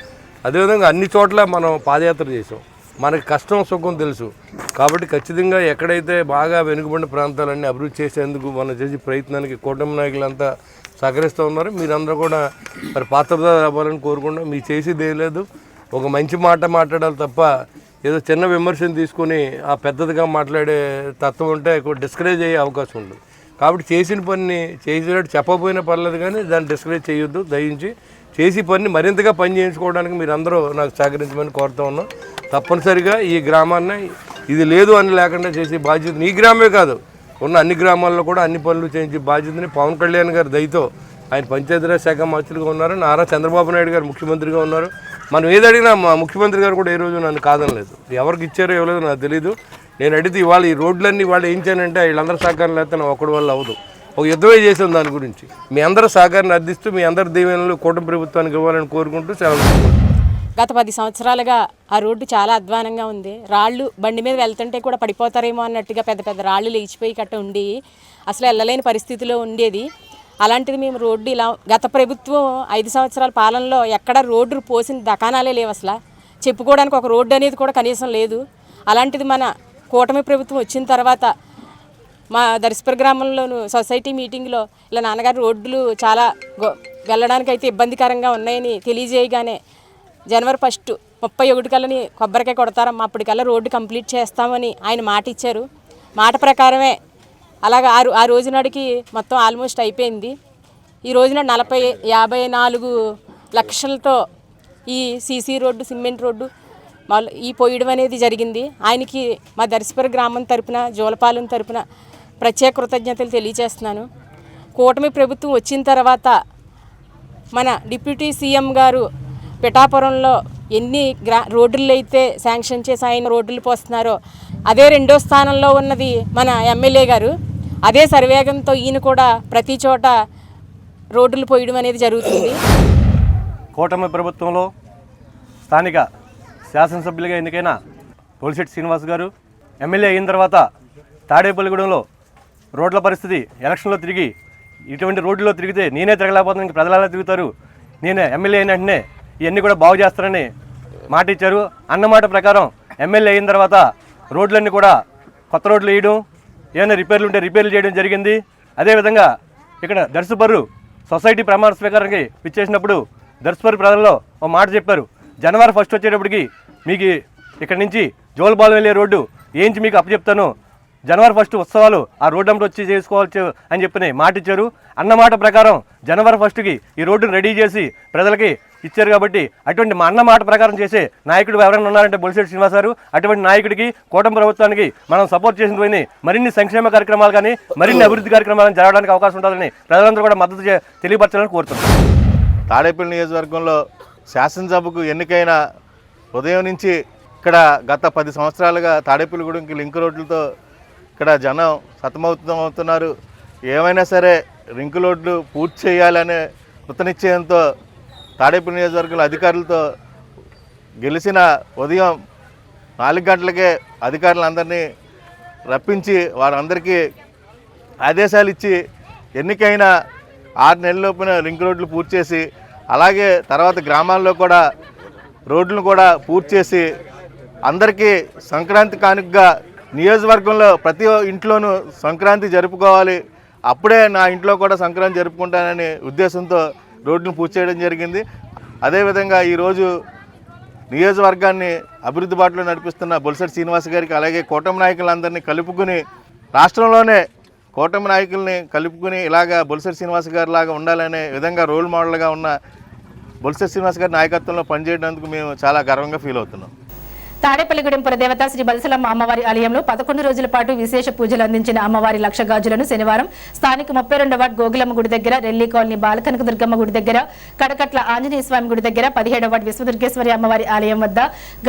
అదేవిధంగా అన్ని చోట్ల మనం పాదయాత్ర చేసాం. మనకి కష్టం సుఖం తెలుసు. కాబట్టి ఖచ్చితంగా ఎక్కడైతే బాగా వెనుకబడిన ప్రాంతాలన్నీ అభివృద్ధి చేసేందుకు మనం చేసే ప్రయత్నానికి కూటమి నాయకులంతా సహకరిస్తూ ఉన్నారు. మీరందరూ కూడా మరి పాత్రదారు అవ్వాలని కోరుకుంటాం. మీరు చేసేది ఏం లేదు, ఒక మంచి మాట మాట్లాడాలి తప్ప ఏదో చిన్న విమర్శను తీసుకొని ఆ పెద్దదిగా మాట్లాడే తత్వం ఉంటే డిస్కరేజ్ అయ్యే అవకాశం ఉంటుంది. కాబట్టి చేసిన పనిని చేసేటట్టు చెప్పకపోయినా పర్లేదు, కానీ దాన్ని డిస్కరేజ్ చేయొద్దు. దయించి చేసి పని మరింతగా పని చేయించుకోవడానికి మీరందరూ నాకు సహకరించమని కోరుతూ ఉన్నాం. తప్పనిసరిగా ఈ గ్రామాన్ని ఇది లేదు అని లేకుండా చేసే బాధ్యత నీ గ్రామే కాదు, ఉన్న అన్ని గ్రామాల్లో కూడా అన్ని పనులు చేయించే బాధ్యతని పవన్ కళ్యాణ్ గారి దయతో, ఆయన పంచాయతీరాజ్ శాఖ మంత్రిగా ఉన్నారు, నారా చంద్రబాబు నాయుడు గారు ముఖ్యమంత్రిగా ఉన్నారు. మనం ఏది అడిగినా మా ముఖ్యమంత్రి గారు కూడా ఏ రోజు నన్ను కాదనలేదు. ఎవరికి ఇచ్చారో ఇవ్వలేదో నాకు తెలీదు. నేను అడిగితే ఇవాళ ఈ రోడ్లన్నీ వాళ్ళు ఏంచానంటే వీళ్ళందరూ సహకారం లేకపోతే నా ఒక్కడి వల్ల అవ్వదు. ఒక యుద్ధమే చేసాం దాని గురించి. మీ అందరూ సహకారాన్ని అర్థిస్తూ మీ అందరి దీవెనలు కూటమి ప్రభుత్వానికి ఇవ్వాలని కోరుకుంటూ సెలవు. గత 10 సంవత్సరాలుగా ఆ రోడ్డు చాలా అధ్వానంగా ఉంది. రాళ్ళు బండి మీద వెళ్తుంటే కూడా పడిపోతారేమో అన్నట్టుగా పెద్ద పెద్ద రాళ్ళు లేచిపోయి కట్ట ఉండి అసలు వెళ్ళలేని పరిస్థితిలో ఉండేది. అలాంటిది మేము రోడ్డు ఇలా గత ప్రభుత్వం 5 సంవత్సరాల పాలనలో ఎక్కడ రోడ్డు పోసిన దకానాలే లేవు. అసలు చెప్పుకోవడానికి ఒక రోడ్డు అనేది కూడా కనీసం లేదు. అలాంటిది మన కూటమి ప్రభుత్వం వచ్చిన తర్వాత మా దర్శపూర్ గ్రామంలోను సొసైటీ మీటింగ్లో ఇలా నాన్నగారు రోడ్లు చాలా వెళ్ళడానికి అయితే ఇబ్బందికరంగా ఉన్నాయని తెలియజేయగానే జనవరి 1 31 కల్లని కొబ్బరికాయ కొడతారమ్మా, అప్పటికల్లా రోడ్డు కంప్లీట్ చేస్తామని ఆయన మాట ఇచ్చారు. మాట ప్రకారమే అలాగా ఆ రోజు నాడికి మొత్తం ఆల్మోస్ట్ అయిపోయింది. ఈ రోజున 54 లక్షలతో ఈ సీసీ రోడ్డు, సిమెంట్ రోడ్డు ఈ పోయడం అనేది జరిగింది. ఆయనకి మా దర్శపూర్ గ్రామం తరపున, జోలపాలెం తరపున ప్రత్యేక కృతజ్ఞతలు తెలియజేస్తున్నాను. కూటమి ప్రభుత్వం వచ్చిన తర్వాత మన డిప్యూటీ సీఎం గారు పిఠాపురంలో ఎన్ని రోడ్లు అయితే శాంక్షన్ చేసి ఆయన రోడ్లు పోస్తున్నారో అదే 2వ స్థానంలో ఉన్నది మన ఎమ్మెల్యే గారు. అదే సర్వేగంతో ఈయన కూడా ప్రతి చోట రోడ్లు పోయడం అనేది జరుగుతుంది. కూటమి ప్రభుత్వంలో స్థానిక శాసనసభ్యులుగా ఎన్నికైన బొలిశెట్టి శ్రీనివాస్ గారు ఎమ్మెల్యే అయిన తర్వాత తాడేపల్లిగూడెంలో రోడ్ల పరిస్థితి ఎలక్షన్లో తిరిగి ఇటువంటి రోడ్లలో తిరిగితే నేనే తిరగలేకపోతున్నాను, ప్రజలు ఎలా తిరుగుతారు, నేనే ఎమ్మెల్యే అయిన వెంటనే ఇవన్నీ కూడా బాగు చేస్తారని మాట ఇచ్చారు. అన్నమాట ప్రకారం ఎమ్మెల్యే అయిన తర్వాత రోడ్లన్నీ కూడా కొత్త రోడ్లు వేయడం, ఏమైనా రిపేర్లు ఉంటే రిపేర్లు చేయడం జరిగింది. అదేవిధంగా ఇక్కడ దర్శపర్రు సొసైటీ ప్రమాణ స్వీకారానికి పిచ్చేసినప్పుడు దర్శపర్రు ప్రజల్లో ఒక మాట చెప్పారు, జనవరి 1 వచ్చేటప్పటికి మీకు ఇక్కడ నుంచి జోలపాలెం వెళ్ళే రోడ్డు ఏంచి మీకు అప్పచెప్తాను, జనవరి 1 ఉత్సవాలు ఆ రోడ్డు అమ్మటి వచ్చి చేసుకోవచ్చు అని చెప్పి మాట ఇచ్చారు. అన్నమాట ప్రకారం జనవరి 1కి ఈ రోడ్డును రెడీ చేసి ప్రజలకి ఇచ్చారు. కాబట్టి అటువంటి మా అన్నమాట ప్రకారం చేసే నాయకుడు ఎవరైనా ఉన్నారంటే బొలిశెట్టి శ్రీనివాస్ గారు. అటువంటి నాయకుడికి కూటమి ప్రభుత్వానికి మనం సపోర్ట్ చేసిన పోయి మరిన్ని సంక్షేమ కార్యక్రమాలు కానీ మరిన్ని అభివృద్ధి కార్యక్రమాలను జరగడానికి అవకాశం ఉంటుందని ప్రజలందరూ కూడా మద్దతు తెలియపరచాలని కోరుతున్నాం. తాడేపల్లి నియోజకవర్గంలో శాసనసభకు ఎన్నికైన ఉదయం నుంచి ఇక్కడ గత 10 సంవత్సరాలుగా తాడేపల్లిగూడెంకి లింక్ రోడ్లతో ఇక్కడ జనం సతమవుతున్నారు. ఏమైనా సరే లింక్ రోడ్లు పూర్తి చేయాలనే కృతనిశ్చయంతో తాడేపల్లి నియోజకవర్గంలో అధికారులతో గెలిచిన ఉదయం 4 గంటలకే అధికారులందరినీ రప్పించి వారందరికీ ఆదేశాలు ఇచ్చి ఎన్నికైన 6 నెలల లోపున లింక్ రోడ్లు పూర్తి చేసి అలాగే తర్వాత గ్రామాల్లో కూడా రోడ్లను కూడా పూర్తి చేసి అందరికీ సంక్రాంతి కానుకగా నియోజకవర్గంలో ప్రతి ఇంట్లోనూ సంక్రాంతి జరుపుకోవాలి, అప్పుడే నా ఇంట్లో కూడా సంక్రాంతి జరుపుకుంటాననే ఉద్దేశంతో రోడ్లను పూర్తి చేయడం జరిగింది. అదేవిధంగా ఈరోజు నియోజకవర్గాన్ని అభివృద్ధి బాటలో నడిపిస్తున్న బొలిశెట్టి శ్రీనివాస్ గారికి అలాగే కూటమి నాయకులందరినీ కలుపుకుని రాష్ట్రంలోనే కూటమి నాయకుల్ని కలుపుకుని ఇలాగా బొలిశెట్టి శ్రీనివాస్ గారి లాగా ఉండాలనే విధంగా రోల్ మోడల్గా ఉన్న బొలిశెట్టి శ్రీనివాస్ గారి నాయకత్వంలో పనిచేయడానికి మేము చాలా గర్వంగా ఫీల్ అవుతున్నాం. తాడేపల్లిగూడెం పురదేవత శ్రీ బలసలమ్మ అమ్మవారి ఆలయంలో 11 రోజుల పాటు విశేష పూజలు అందించిన అమ్మవారి లక్ష గాజులను శనివారం స్థానిక 32వ వార్డు గోగులమ్మ గుడి దగ్గర, రెల్లి కాలనీ బాలకనక దుర్గమ్మ గుడి దగ్గర, కడకట్ల ఆంజనేయ స్వామి గుడి దగ్గర, 17వ వార్డు విశ్వదుర్గేశ్వరి అమ్మవారి ఆలయం వద్ద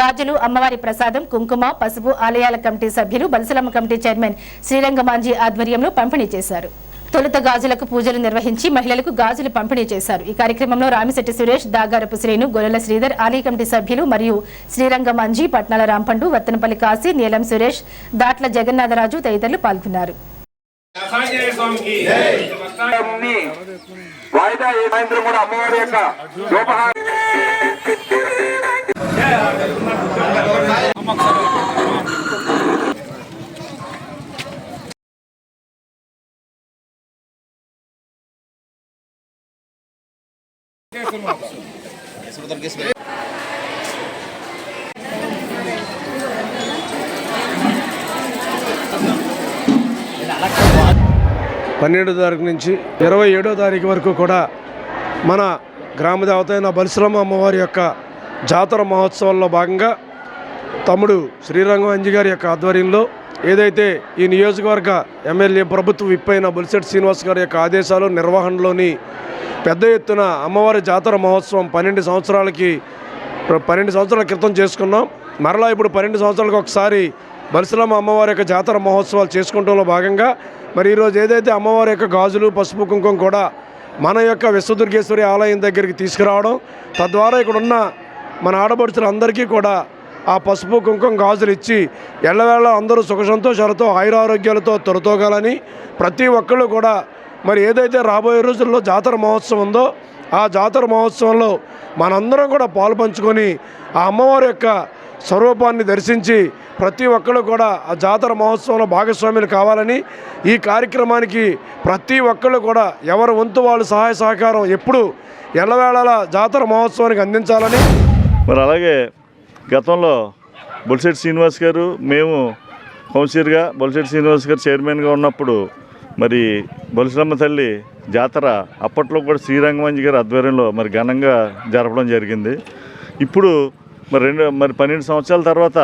గాజులు, అమ్మవారి ప్రసాదం, కుంకుమ, పసుపు ఆలయాల కమిటీ సభ్యులు, బలసలమ్మ కమిటీ చైర్మన్ శ్రీరంగమాంజీ ఆధ్వర్యంలో పంపిణీ చేశారు. తొలుత గాజులకు పూజలు నిర్వహించి మహిళలకు గాజులు పంపిణీ చేశారు. ఈ కార్యక్రమంలో రామిశెట్టి సురేష్, దాగారపు శ్రీను, గొల్లల శ్రీధర్, ఆలయ కమిటీ సభ్యులు మరియు శ్రీరంగమంజీ, పట్నాల రాంపండు, వత్తనపల్లి కాశీ, నీలం సురేష్, దాట్ల జగన్నాథరాజు తదితరులు పాల్గొన్నారు. పన్నెండో తారీఖు నుంచి 27వ తారీఖు వరకు కూడా మన గ్రామ దేవత అయిన బలసలమ్మ అమ్మవారి యొక్క జాతర మహోత్సవాల్లో భాగంగా తమ్ముడు శ్రీరంగమంజి గారి యొక్క ఆధ్వర్యంలో ఏదైతే ఈ నియోజకవర్గ ఎమ్మెల్యే ప్రభుత్వ విప్ అయిన బొలిశెట్టి శ్రీనివాస్ గారి యొక్క ఆదేశాలు నిర్వహణలోని పెద్ద ఎత్తున అమ్మవారి జాతర మహోత్సవం 12 సంవత్సరాల క్రితం చేసుకున్నాం. మరలా ఇప్పుడు 12 సంవత్సరాలకు ఒకసారి బలసలమ్మ అమ్మవారి యొక్క జాతర మహోత్సవాలు చేసుకుంటంలో భాగంగా మరి ఈరోజు ఏదైతే అమ్మవారి యొక్క గాజులు, పసుపు, కుంకుమ కూడా మన యొక్క విశ్వదుర్గేశ్వరి ఆలయం దగ్గరికి తీసుకురావడం, తద్వారా ఇక్కడ ఉన్న మన ఆడపడుచులందరికీ కూడా ఆ పసుపు కుంకుమ గాజులు ఇచ్చి ఎల్లవేళ అందరూ సుఖ సంతోషాలతో ఆయురారోగ్యాలతో తొలతోగాలని ప్రతి ఒక్కళ్ళు కూడా మరి ఏదైతే రాబోయే రోజుల్లో జాతర మహోత్సవం ఉందో ఆ జాతర మహోత్సవంలో మనందరం కూడా పాలు పంచుకొని ఆ అమ్మవారి యొక్క స్వరూపాన్ని దర్శించి ప్రతి ఒక్కళ్ళు కూడా ఆ జాతర మహోత్సవంలో భాగస్వాములు కావాలని ఈ కార్యక్రమానికి ప్రతి ఒక్కళ్ళు కూడా ఎవరి వంతు వాళ్ళు సహాయ సహకారం ఎప్పుడు ఎల్లవేళలా జాతర మహోత్సవానికి అందించాలని. మరి అలాగే గతంలో బొలిశెట్టి శ్రీనివాస్ గారు మేము కౌన్సిలర్గా బొలిశెట్టి శ్రీనివాస్ గారు చైర్మన్గా ఉన్నప్పుడు మరి బొలిసలమ్మ తల్లి జాతర అప్పట్లో కూడా శ్రీరంగమంజి గారి ఆధ్వర్యంలో మరి ఘనంగా జరపడం జరిగింది. ఇప్పుడు మరి 12 సంవత్సరాల తర్వాత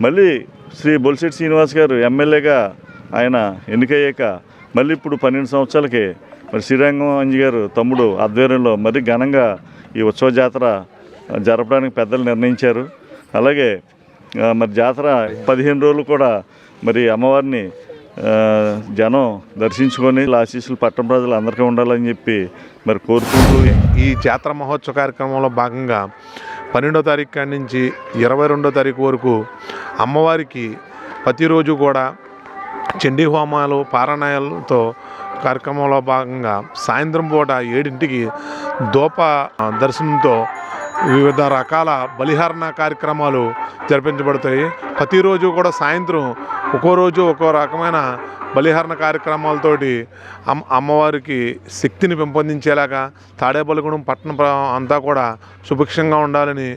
మళ్ళీ శ్రీ బొలిశెట్టి శ్రీనివాస్ గారు ఎమ్మెల్యేగా ఆయన ఎన్నికయ్యాక మళ్ళీ ఇప్పుడు 12 సంవత్సరాలకి మరి శ్రీరంగమంజి గారు తమ్ముడు ఆధ్వర్యంలో మరి ఘనంగా ఈ ఉత్సవ జాతర జరపడానికి పెద్దలు నిర్ణయించారు. అలాగే మరి జాతర 15 రోజులు కూడా మరి అమ్మవారిని జనం దర్శించుకొని ఆశీస్సులు పట్టణ ప్రజలు అందరికీ ఉండాలని చెప్పి మరి కోరుకుంటూ ఈ జాతర మహోత్సవ కార్యక్రమంలో భాగంగా 12వ తారీఖు కాడి నుంచి 22వ తారీఖు వరకు అమ్మవారికి ప్రతిరోజు కూడా చండీ హోమాలు పారాయణాలతో కార్యక్రమంలో భాగంగా సాయంత్రం పూట 7ంటికి దూప దర్శనంతో వివిధ రకాల బలిహరణ కార్యక్రమాలు జరిపించబడతాయి. ప్రతిరోజు కూడా సాయంత్రం ఒక్కో రోజు ఒక్కో రకమైన బలిహరణ కార్యక్రమాలతోటి అమ్మవారికి శక్తిని పెంపొందించేలాగా తాడేపల్లిగూడెం పట్టణం అంతా కూడా సుభిక్షంగా ఉండాలని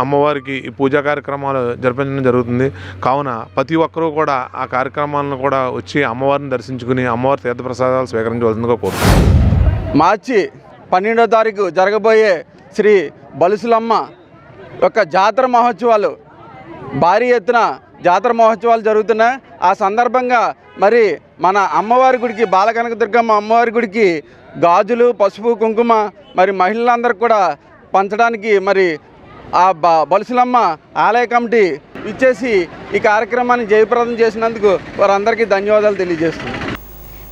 అమ్మవారికి ఈ పూజా కార్యక్రమాలు జరిపించడం జరుగుతుంది. కావున ప్రతి ఒక్కరూ కూడా ఆ కార్యక్రమాలను కూడా వచ్చి అమ్మవారిని దర్శించుకుని అమ్మవారి తీర్థప్రసాదాలు స్వీకరించవలసిందిగా కోరుతున్నాను. మార్చి 12వ తారీఖు జరగబోయే శ్రీ బలుసులమ్మ యొక్క జాతర మహోత్సవాలు భారీ ఎత్తున జాతర మహోత్సవాలు జరుగుతున్నాయి. ఆ సందర్భంగా మరి మన అమ్మవారి గుడికి బాలకనకదుర్గమ్మ అమ్మవారి గుడికి గాజులు పసుపు కుంకుమ మరి మహిళలందరికీ కూడా పంచడానికి మరి ఆ బలుసులమ్మ ఆలయ కమిటీ ఇచ్చేసి ఈ కార్యక్రమాన్ని జయప్రదం చేసినందుకు వారందరికీ ధన్యవాదాలు తెలియజేస్తున్నాను.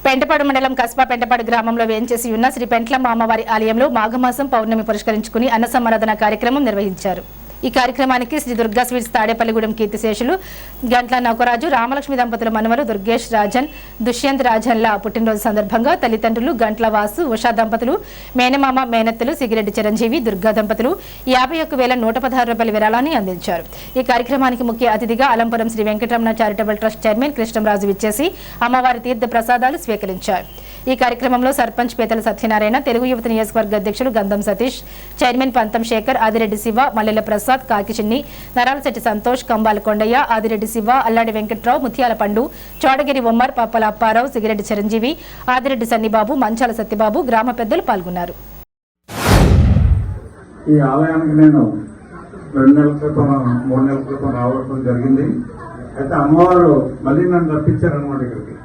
పెంటపాడు మండలం కస్బా పెంటపాడు గ్రామంలో వేంచేసి ఉన్న శ్రీ పెంట్లమ్మ అమ్మవారి ఆలయంలో మాఘమాసం పౌర్ణమి పురస్కరించుకుని అన్న సమారాధన కార్యక్రమం నిర్వహించారు. ఈ కార్యక్రమానికి శ్రీ దుర్గా స్వీట్స్ తాడేపల్లిగూడెం కీర్తిశేషులు గంట్ల నౌకరాజు రామలక్ష్మి దంపతుల మనవలు దుర్గేష్ రాజన్ దుష్యంత్ రాజన్ల పుట్టినరోజు సందర్భంగా తల్లిదండ్రులు గంట్ల వాసు ఉషా దంపతులు మేనమామ మేనత్తలు సిగిరెడ్డి చిరంజీవి దుర్గా దంపతులు 51,116 రూపాయల విరాళాన్ని అందించారు. ఈ కార్యక్రమానికి ముఖ్య అతిథిగా Alampuram Sri Venkataramana charitable trust chairman Krishnamraju విచ్చేసి అమ్మవారి తీర్థ ప్రసాదాలు స్వీకరించారు. ఈ కార్యక్రమంలో సర్పంచ్ పేతల సత్యనారాయణ, తెలుగు యువత నియోజకవర్గ అధ్యక్షులు గంధం సతీష్, చైర్మన్ పంతం శేఖర్, ఆదిరెడ్డి శివ, మల్లెల ప్రసాద్, కాకిచిన్ని, నరాలశెట్టి సంతోష్, కంబాల కొండయ్య, ఆదిరెడ్డి శివ, అల్లాడి వెంకట్రావు, ముత్యాల పండు, చోడగిరి ఉమ్మర్, పప్పల అప్పారావు, సిగిరెడ్డి చిరంజీవి, ఆదిరెడ్డి సన్నిబాబు, మంచాల సత్యబాబు గ్రామ పెద్దలు పాల్గొన్నారు. ఈ ఆలయానికి నేను 2 నెలల క్రితం 3 నెలల క్రితం రావడం జరిగింది. అయితే అమ్మవారు మళ్ళీ నన్ను రప్పించారనమాట ఇక్కడికి.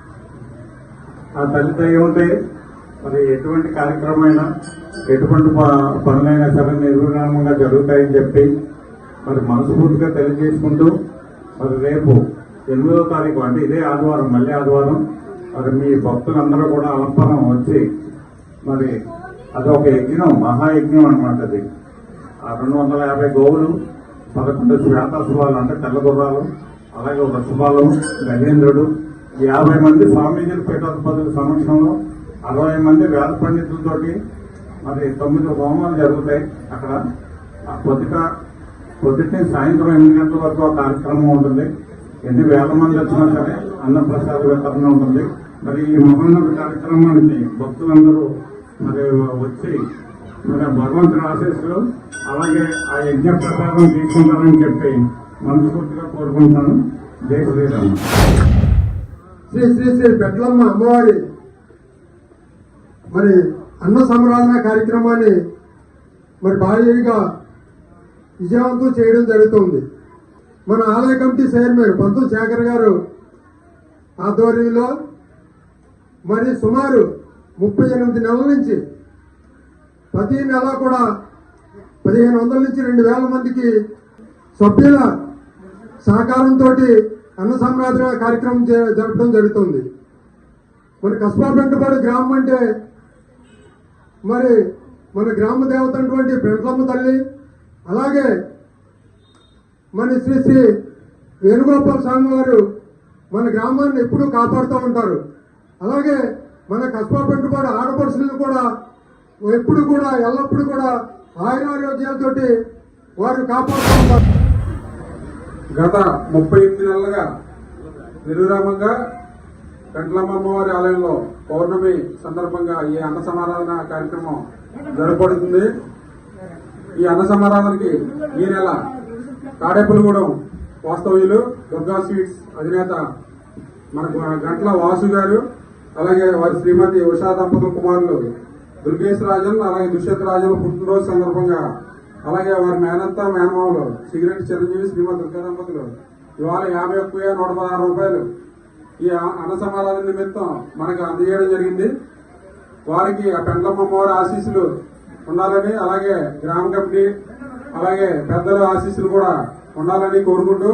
ఆ తల్లితో ఏముంటే మరి ఎటువంటి కార్యక్రమమైనా ఎటువంటి పనులైనా సరే నిర్విరామంగా జరుగుతాయని చెప్పి మరి మనస్ఫూర్తిగా తెలియజేసుకుంటూ మరి రేపు 8వ తారీఖు అంటే ఇదే ఆదివారం మళ్ళీ ఆదివారం మరి మీ భక్తులందరూ కూడా అలంపనం వచ్చి మరి అదొక యజ్ఞం మహాయజ్ఞం అనమాట. అది 250 గోవులు 11 శ్వేతాశుభాలు అంటే తెల్ల గుర్రాలు అలాగే వృషభాలు గజేంద్రుడు 50 మంది స్వామీజీల పీఠాధిపతుల సమక్షంలో 60 మంది వేద పండితులతోటి మరి 9 హోమాలు జరుగుతాయి. అక్కడ పొద్దుటే సాయంత్రం 8 గంటల వరకు ఆ కార్యక్రమం ఉంటుంది. ఎన్ని వేల మంది వచ్చినా సరే అన్నప్రసాద వితరణ ఉంటుంది. మరి ఈ మహోన్నత కార్యక్రమానికి భక్తులందరూ మరి వచ్చి మరి భగవంతుని ఆశీస్సులు అలాగే ఆ యజ్ఞ ప్రసాదం తీసుకుంటారని చెప్పి మనస్ఫూర్తిగా కోరుకుంటాను. జై శ్రీరామ్. శ్రీ శ్రీ శ్రీ పెట్లమ్మ అమ్మవారి మరి అన్న సంరాధన కార్యక్రమాన్ని మరి భారీగా విజయవంతం చేయడం జరుగుతుంది. మన ఆలయ కమిటీ చైర్మన్ పంతం శేఖర్ గారు ఆధ్వర్యంలో మరి సుమారు 38 నెలల నుంచి ప్రతి నెల కూడా 1500 నుంచి 2000 మందికి సభ్యుల సహకారంతో అన్న సంరాధన కార్యక్రమం జరపడం జరుగుతుంది. మరి కస్బా పెంటపాడు గ్రామం అంటే మరి మన గ్రామ దేవత అటువంటి పెంట్లమ్మ తల్లి అలాగే మన శ్రీ శ్రీ వేణుగోపాల స్వామి వారు మన గ్రామాన్ని ఎప్పుడూ కాపాడుతూ ఉంటారు. అలాగే మన కస్బా పెట్టుబడి ఆడపడుచులను కూడా ఎప్పుడు కూడా ఎల్లప్పుడూ కూడా ఆయురారోగ్యాలతోటి వారు కాపాడుతూ ఉంటారు. గత 38 నెలలుగా నిర్విరామంగా కంట్లమ్మ అమ్మవారి ఆలయంలో పౌర్ణమి సందర్భంగా ఈ అన్న సమారాధన కార్యక్రమం జరపబడుతుంది. ఈ అన్న సమారాధనకి ఈ నెల తాడేపల్లిగూడెం వాస్తవ్యులు దుర్గా స్వీట్స్ అధినేత మనకు గంట్ల వాసు గారు, అలాగే వారి శ్రీమతి ఉషా దంపతుల కుమారులు దుర్గేశ్ రాజన్, అలాగే దుష్యత్ రాజన్ పుట్టినరోజు సందర్భంగా, అలాగే వారి మేనత్త మేనమావులు సిగరెట్ చిరంజీవి శ్రీమతి దుర్గా దంపతులు ఇవాళ 51,116 రూపాయలు ఈ అన్న సమారాధన నిమిత్తం మనకు అందజేయడం జరిగింది. వారికి ఆ పెండ్లమ్మ అమ్మవారి ఆశీస్సులు ఉండాలని, అలాగే గ్రామ కమిటీ అలాగే పెద్దల ఆశీస్సులు కూడా ఉండాలని కోరుకుంటూ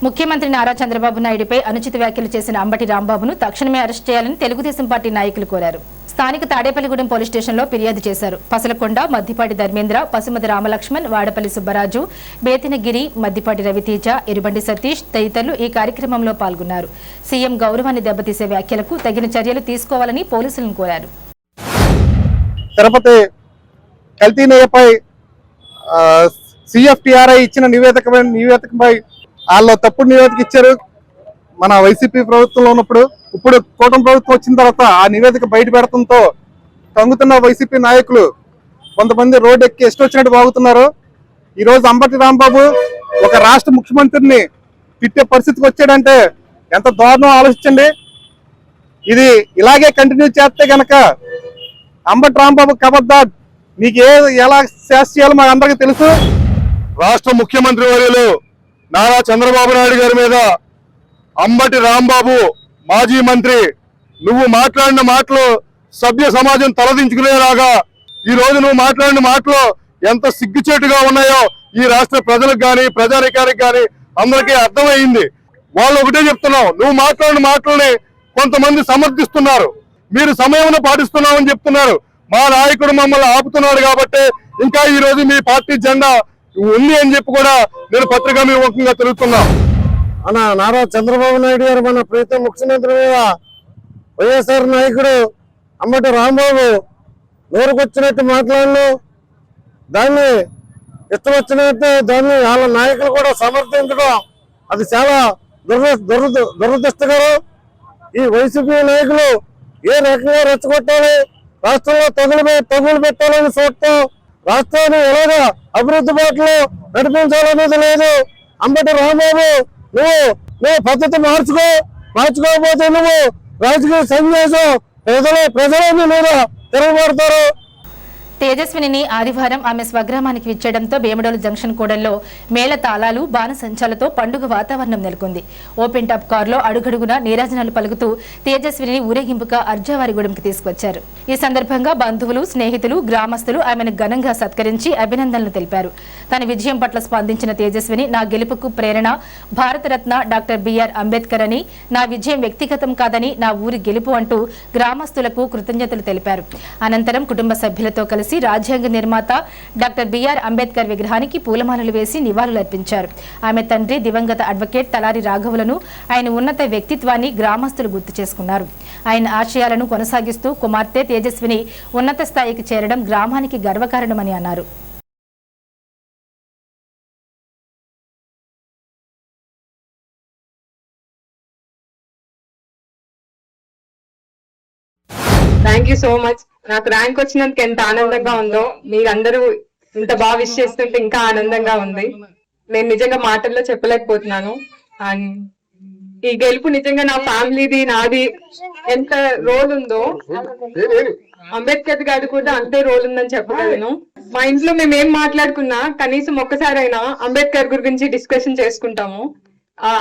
ముఖ్యమంత్రి నారా చంద్రబాబు నాయుడుపై అనుచిత వ్యాఖ్యలు చేసిన అంబటి రాంబాబును తక్షణమే అరెస్ట్ చేయాలని తెలుగుదేశం పార్టీ నాయకులు కోరారు. స్థానిక తాడేపల్లిగూడెం పోలీస్ స్టేషన్లో ఫిర్యాదు చేశారు. పసలకొండ, మద్దిపాటి ధర్మేంద్ర, పసుమతి రామలక్ష్మణ్, వాడపల్లి సుబ్బరాజు, బేతినగిరి, మద్దిపాటి రవితేజ, ఎరుబండి సతీష్ తదితరులు ఈ కార్యక్రమంలో పాల్గొన్నారు. సీఎం గౌరవాన్ని దెబ్బతీసే వ్యాఖ్యలకు తగిన చర్యలు తీసుకోవాలని పోలీసులను కోరారు. తిరుపతి కల్తీ నేయపై సిఎఫ్టిఆర్ఐ ఇచ్చిన నివేదికపై వాళ్ళు తప్పుడు నివేదిక ఇచ్చారు మన వైసీపీ ప్రభుత్వంలో ఉన్నప్పుడు. ఇప్పుడు కూటమి ప్రభుత్వం వచ్చిన తర్వాత ఆ నివేదిక బయట పెడతంతో కంగుతున్న వైసీపీ నాయకులు కొంతమంది రోడ్డు ఎక్కి ఇష్టం వచ్చినట్టు బాగుతున్నారు. ఈరోజు అంబటి రాంబాబు ఒక రాష్ట్ర ముఖ్యమంత్రిని తిట్టే పరిస్థితికి వచ్చాడంటే ఎంత దారుణం ఆలోచించండి. ఇది ఇలాగే కంటిన్యూ చేస్తే గనక అంబటి రాంబాబు కబద్దార్, మీకు ఎలా శాస్త్ర చేయాలో మాకు అందరికీ తెలుసు. రాష్ట్ర ముఖ్యమంత్రి వర్యులు నారా చంద్రబాబు నాయుడు గారి మీద అంబటి రాంబాబు మాజీ మంత్రి నువ్వు మాట్లాడిన మాటలు సభ్య సమాజం తలదించుకునేలాగా ఈ రోజు నువ్వు మాట్లాడిన మాటలు ఎంత సిగ్గుచేటుగా ఉన్నాయో ఈ రాష్ట్ర ప్రజలకు కానీ ప్రజానికానికి కానీ అందరికీ అర్థమైంది. వాళ్ళు ఒకటే చెప్తున్నావు, నువ్వు మాట్లాడిన మాటలని కొంతమంది సమర్థిస్తున్నారు, మీరు సమయం పాటిస్తున్నామని చెప్తున్నారు. మా నాయకుడు మమ్మల్ని ఆపుతున్నాడు కాబట్టి ఇంకా ఈ రోజు మీ పార్టీ జెండా ఉంది అని చెప్పి కూడా నేను పత్రికా ముఖంగా తెలుపుతున్నా. అన్న నారా చంద్రబాబు నాయుడు గారు మన ప్రీతం ముఖ్యమంత్రి మీద వైఎస్ఆర్ నాయకుడు అంబటి రాంబాబు నోరుకొచ్చినట్టు మాట్లాడను, దాన్ని ఇష్టం వచ్చినట్టు దాన్ని వాళ్ళ నాయకులు కూడా సమర్థించడం అది చాలా దురదృష్టకరం. ఈ వైసీపీ నాయకులు ఏ రకంగా రెచ్చగొట్టాలి, రాష్ట్రంలో తగులు పెట్టాలని చూడటం, రాష్ట్రాన్ని ఎలాగా అభివృద్ధి బాటలో నడిపించాలనేది లేదు. అంబటి రాంబాబు నువ్వు పద్ధతి మార్చుకోకపోతే నువ్వు రాజకీయ సన్యాసం ప్రజలని మీద తిరగబడతారు. తేజస్విని ఆదివారం ఆమె స్వగ్రామానికి విచ్చేయడంతో భీమడోలు జంక్షన్ కూడల్లో మేళ తాళాలు, బాణసంచాలతో పండుగ వాతావరణం నెలకొంది. ఓపెన్ టాప్ కారులో అడుగడుగున నీరాజనాలు పలుకుతూ తేజస్విని ఊరేగింపుగా అర్జావారిగూడెంకి తీసుకొచ్చారు. ఈ సందర్భంగా బంధువులు, స్నేహితులు, గ్రామస్తులు ఆమెను ఘనంగా సత్కరించి అభినందనలు తెలిపారు. తన విజయం పట్ల స్పందించిన తేజస్విని, నా గెలుపుకు ప్రేరణ భారతరత్న డాక్టర్ బిఆర్ అంబేద్కర్ అని, నా విజయం వ్యక్తిగతం కాదని నా ఊరి గెలుపు అంటూ గ్రామస్తులకు కృతజ్ఞతలు తెలిపారు. అనంతరం కుటుంబ సభ్యులతో కలిసి రాజ్యాంగ నిర్మాత డాక్టర్ బిఆర్ అంబేద్కర్ విగ్రహానికి పూలమాలలు వేసి నివాళులర్పించారు. ఆమె తండ్రి దివంగత అడ్వకేట్ తలారి రాఘవులను, ఆయన ఉన్నత వ్యక్తిత్వాన్ని గ్రామస్తులు గుర్తు చేసుకున్నారు. ఆయన ఆశయాలను కొనసాగిస్తూ కుమార్తె తేజస్విని ఉన్నత స్థాయికి చేరడం గ్రామానికి గర్వకారణమని అన్నారు. Thank you so much. నాకు ర్యాంక్ వచ్చినందుకు ఎంత ఆనందంగా ఉందో, మీరందరూ ఇంత బాగా విష్ చేస్తుంటే ఇంకా ఆనందంగా ఉంది. నేను నిజంగా మాటల్లో చెప్పలేకపోతున్నాను. అండ్ ఈ గెలుపు నిజంగా నా ఫ్యామిలీది, నాది ఎంత రోల్ ఉందో అంబేద్కర్ గారు కూడా అంతే రోల్ ఉందని చెప్పగలను. మా ఇంట్లో మేము ఏం మాట్లాడుకున్నా కనీసం ఒక్కసారైనా అంబేద్కర్ గురించి డిస్కషన్ చేసుకుంటాము.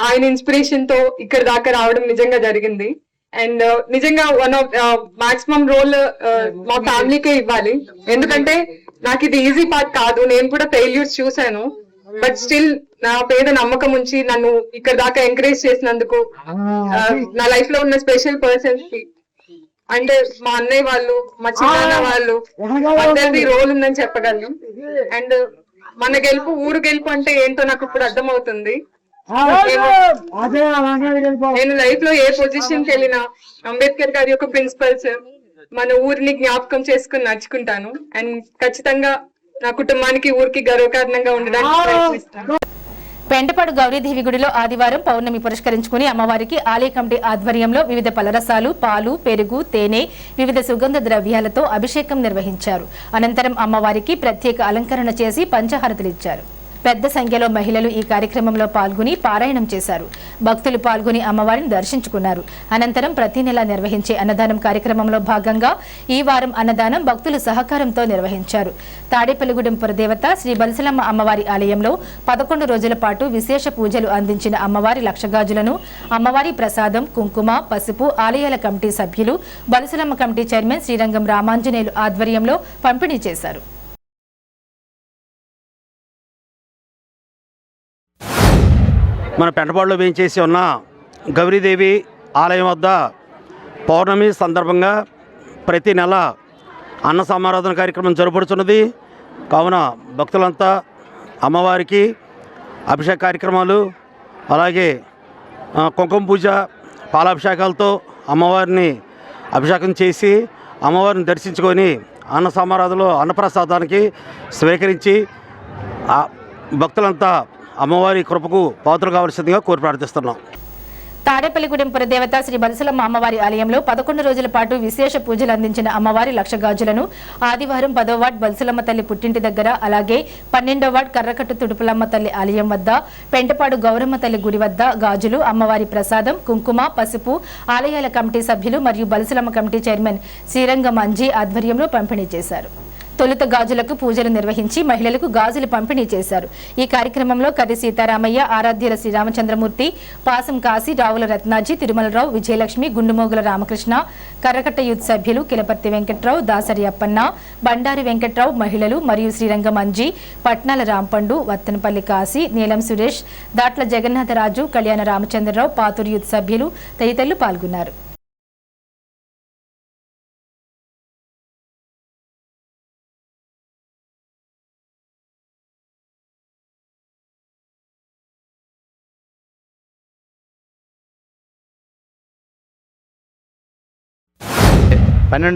ఆయన ఇన్స్పిరేషన్ తో ఇక్కడ దాకా రావడం నిజంగా జరిగింది. అండ్ నిజంగా వన్ ఆఫ్ మాక్సిమం రోల్ మా ఫ్యామిలీకే ఇవ్వాలి. ఎందుకంటే నాకు ఇది ఈజీ పార్ట్ కాదు, నేను కూడా ఫెయిల్యూర్స్ చూసాను. బట్ స్టిల్ నా పేద నమ్మకం ఉంచి నన్ను ఇక్కడ దాకా ఎంకరేజ్ చేసినందుకు నా లైఫ్ లో ఉన్న స్పెషల్ పర్సన్స్ కి, అంటే మా అన్నయ్య వాళ్ళు, మా చిన్న వాళ్ళు, అందరిది రోల్ ఉందని చెప్పగలను. అండ్ మన గెలుపు ఊరు గెలుపు అంటే ఏంటో నాకు ఇప్పుడు అర్థమవుతుంది. నేను లైఫ్ లో ఏ పొజిషన్ కి వెళ్ళినా అంబేద్కర్ గారి యొక్క ప్రిన్సిపల్స్ మన ఊరిని జ్ఞాపకం చేసుకుని నడుచుకుంటాను. అండ్ ఖచ్చితంగా నా కుటుంబానికి ఊరికి గర్వకారణంగా ఉండడానికి ప్రయత్నిస్తాను. పెంటపాడు గౌరీదేవి గుడిలో ఆదివారం పౌర్ణమి పురస్కరించుకుని అమ్మవారికి ఆలయ కమిటీ ఆధ్వర్యంలో వివిధ పలరసాలు, పాలు, పెరుగు, తేనె, వివిధ సుగంధ ద్రవ్యాలతో అభిషేకం నిర్వహించారు. అనంతరం అమ్మవారికి ప్రత్యేక అలంకరణ చేసి పంచహారతులిచ్చారు. పెద్ద సంఖ్యలో మహిళలు ఈ కార్యక్రమంలో పాల్గొని పారాయణం చేశారు. భక్తులు పాల్గొని అమ్మవారిని దర్శించుకున్నారు. అనంతరం ప్రతి నెల నిర్వహించే అన్నదానం కార్యక్రమంలో భాగంగా ఈ వారం అన్నదానం భక్తుల సహకారంతో నిర్వహించారు. తాడేపల్లిగూడెం పురదేవత శ్రీ బలిసలమ్మ అమ్మవారి ఆలయంలో 11 రోజుల పాటు విశేష పూజలు అందించిన అమ్మవారి లక్షగాజులను అమ్మవారి ప్రసాదం, కుంకుమ, పసుపు ఆలయాల కమిటీ సభ్యులు, బలిసలమ్మ కమిటీ చైర్మన్ శ్రీరంగం రామాంజనేయులు ఆధ్వర్యంలో పంపిణీ చేశారు. మన పెంటపాడులో వేయించేసి ఉన్న గౌరీదేవి ఆలయం వద్ద పౌర్ణమి సందర్భంగా ప్రతి నెల అన్న సమారాధన కార్యక్రమం జరుపుతున్నది. కావున భక్తులంతా అమ్మవారికి అభిషేక కార్యక్రమాలు, అలాగే కుంకుమ పూజ, పాలాభిషేకాలతో అమ్మవారిని అభిషేకం చేసి అమ్మవారిని దర్శించుకొని అన్న సమారాధనలో అన్నప్రసాదానికి స్వీకరించి భక్తులంతా అమ్మవారి కృపకు పాత్రలు కావాల్సిందిగా కోరి ప్రార్థిస్తున్నాం. తాడేపల్లిగూడెం పురదేవత శ్రీ బలిసలమ్మ అమ్మవారి ఆలయంలో 11 రోజుల పాటు విశేష పూజలు అందించిన అమ్మవారి లక్షగాజులను ఆదివారం 10వ వార్డ్ బలిసలమ్మ తల్లి పుట్టింటి దగ్గర, అలాగే 12వ వార్డ్ కర్రకట్టు తుడుపులమ్మ తల్లి ఆలయం వద్ద, పెంటపాడు గౌరమ్మ తల్లి గుడి వద్ద గాజులు, అమ్మవారి ప్రసాదం, కుంకుమ, పసుపు ఆలయాల కమిటీ సభ్యులు మరియు బలిసలమ్మ కమిటీ చైర్మన్ శ్రీరంగం అంజీ ఆధ్వర్యంలో పంపిణీ చేశారు. తొలుత గాజులకు పూజలు నిర్వహించి మహిళలకు గాజులు పంపిణీ చేశారు. ఈ కార్యక్రమంలో కర్రి సీతారామయ్య, ఆరాధ్యుల శ్రీరామచంద్రమూర్తి, పాసం కాశీ, రావుల రత్నాజీ, తిరుమలరావు, విజయలక్ష్మి, గుండుమోగుల రామకృష్ణ, కర్రకట్ట యూత్ సభ్యులు కిలపర్తి వెంకట్రావు, దాసరి అప్పన్న, బండారి వెంకట్రావు, మహిళలు మరియు శ్రీరంగం అంజీ, పట్నాల రాంపండు, వత్తనపల్లి కాశీ, నీలం సురేష్, దాట్ల జగన్నాథరాజు, కళ్యాణ రామచంద్రరావు, పాతూరు యూత్ సభ్యులు తదితరులు పాల్గొన్నారు.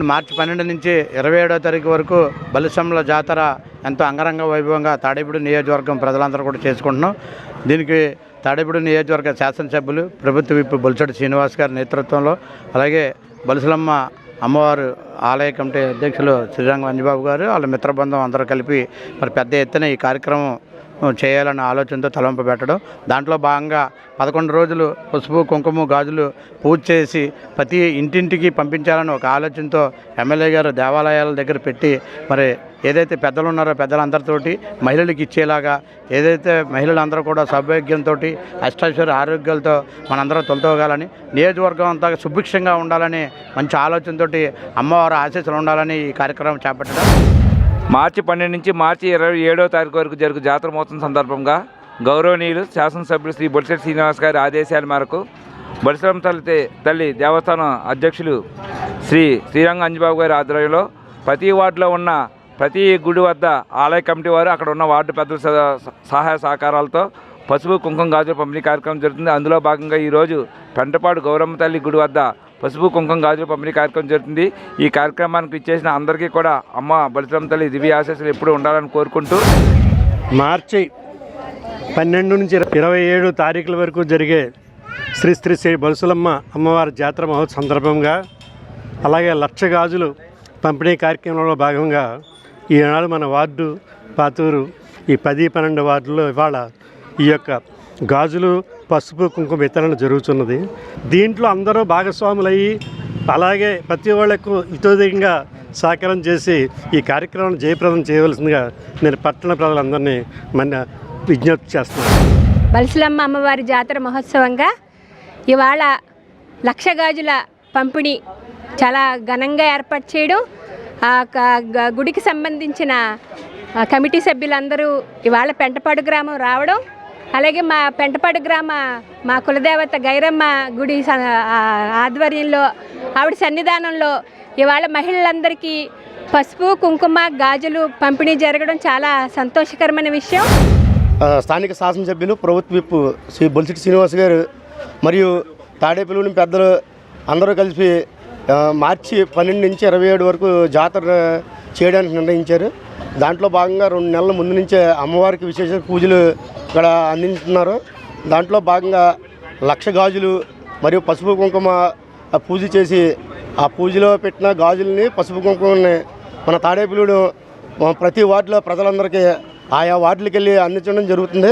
మార్చి 12 నుంచి 27వ తారీఖు వరకు బలిసమ్మ జాతర ఎంతో అంగరంగ వైభవంగా తాడేపూడి నియోజకవర్గం ప్రజలందరూ కూడా చేసుకుంటున్నాం. దీనికి తాడేపూడి నియోజకవర్గ శాసనసభ్యులు, ప్రభుత్వ విప్ బొలిశెట్టి శ్రీనివాస్ గారి నేతృత్వంలో, అలాగే బలిసలమ్మ అమ్మవారు ఆలయ కమిటీ అధ్యక్షులు శ్రీరంగం అంజబాబు గారు, వాళ్ళ మిత్రబృందం అందరూ కలిపి మరి పెద్ద ఎత్తున ఈ కార్యక్రమం చేయాలన్న ఆలోచనతో తలంపు పెట్టడం. దాంట్లో భాగంగా 11 రోజులు పసుపు, కుంకుమ, గాజులు పూజ చేసి ప్రతి ఇంటింటికి పంపించాలని ఒక ఆలోచనతో ఎమ్మెల్యే గారు దేవాలయాల దగ్గర పెట్టి మరి ఏదైతే పెద్దలు ఉన్నారో పెద్దలందరితోటి మహిళలకు ఇచ్చేలాగా, ఏదైతే మహిళలందరూ కూడా సౌభాగ్యంతో అష్టాశ్వర ఆరోగ్యాలతో మనందరం తొలతోగాలని, నియోజకవర్గం అంతా సుభిక్షంగా ఉండాలని మంచి ఆలోచనతో అమ్మవారి ఆశీస్సులు ఉండాలని ఈ కార్యక్రమం చేపట్టడం. మార్చి 12 నుంచి మార్చి 27వ తారీఖు వరకు జరుగు జాతర మహోత్సవం సందర్భంగా గౌరవనీయులు శాసనసభ్యులు శ్రీ బొలిశెట్టి శ్రీనివాస్ గారి ఆదేశాల మేరకు బలిసలమ్మ తల్లి దేవస్థానం అధ్యక్షులు శ్రీరంగ అంజబాబు గారి ఆధ్వర్యంలో ప్రతి వార్డులో ఉన్న ప్రతి గుడి వద్ద ఆలయ కమిటీ వారు, అక్కడ ఉన్న వార్డు పెద్దల సహాయ సహకారాలతో పసుపు, కుంకుమ, గాజుల పంపిణీ కార్యక్రమం జరుగుతుంది. అందులో భాగంగా ఈరోజు పెంటపాడు గౌరమ్మ తల్లి గుడి వద్ద పసుపు, కుంకుమ, గాజుల పంపిణీ కార్యక్రమం జరుగుతుంది. ఈ కార్యక్రమానికి ఇచ్చేసిన అందరికీ కూడా అమ్మ బలిసలమ్మ తల్లి దివ్య ఆశీస్సులు ఎప్పుడూ ఉండాలని కోరుకుంటూ మార్చి 12 నుంచి 27 తారీఖుల వరకు జరిగే శ్రీ బలిసలమ్మ అమ్మవారి జాతర మహోత్సవం సందర్భంగా, అలాగే లక్ష గాజులు పంపిణీ కార్యక్రమంలో భాగంగా ఈనాడు మన వార్డు పాతూరు ఈ 10-12 వార్డుల్లో ఇవాళ ఈ యొక్క గాజులు, పసుపు, కుంకుమ వితరణ జరుగుతున్నది. దీంట్లో అందరూ భాగస్వాములయ్యి అలాగే ప్రతి వాళ్ళకు ఇతోధికంగా సహకారం చేసి ఈ కార్యక్రమాన్ని జయప్రదం చేయవలసిందిగా నేను పట్టణ ప్రజలందరినీ మన విజ్ఞప్తి చేస్తున్నాను. బలిసలమ్మ అమ్మవారి జాతర మహోత్సవంగా ఇవాళ లక్ష గాజుల పంపిణీ చాలా ఘనంగా ఏర్పాటు చేయడం, గుడికి సంబంధించిన కమిటీ సభ్యులందరూ ఇవాళ పెంటపాడు గ్రామం రావడం, అలాగే మా పెంటపాడు గ్రామ మా కులదేవత గైరమ్మ గుడి ఆధ్వర్యంలో ఆవిడ సన్నిధానంలో ఇవాళ మహిళలందరికీ పసుపు కుంకుమ గాజులు పంపిణీ జరగడం చాలా సంతోషకరమైన విషయం. స్థానిక శాసనసభ్యులు ప్రభుత్వ విప్ శ్రీ బొలిశెట్టి శ్రీనివాస్ గారు మరియు తాడేపల్లిగూడెం పెద్దలు అందరూ కలిసి మార్చి 12 నుంచి 27 వరకు జాతర చేయడానికి నిర్ణయించారు. దాంట్లో భాగంగా 2 నెలల ముందు నుంచే అమ్మవారికి విశేష పూజలు ఇక్కడ అందించుతున్నారు. దాంట్లో భాగంగా 1,00,000 గాజులు మరియు పసుపు కుంకుమ పూజ చేసి ఆ పూజలో పెట్టిన గాజుల్ని పసుపు కుంకుమని మన తాడేపల్లిగూడెం ప్రతి వార్డులో ప్రజలందరికీ ఆయా వార్డులకు వెళ్ళి అందించడం జరుగుతుంది.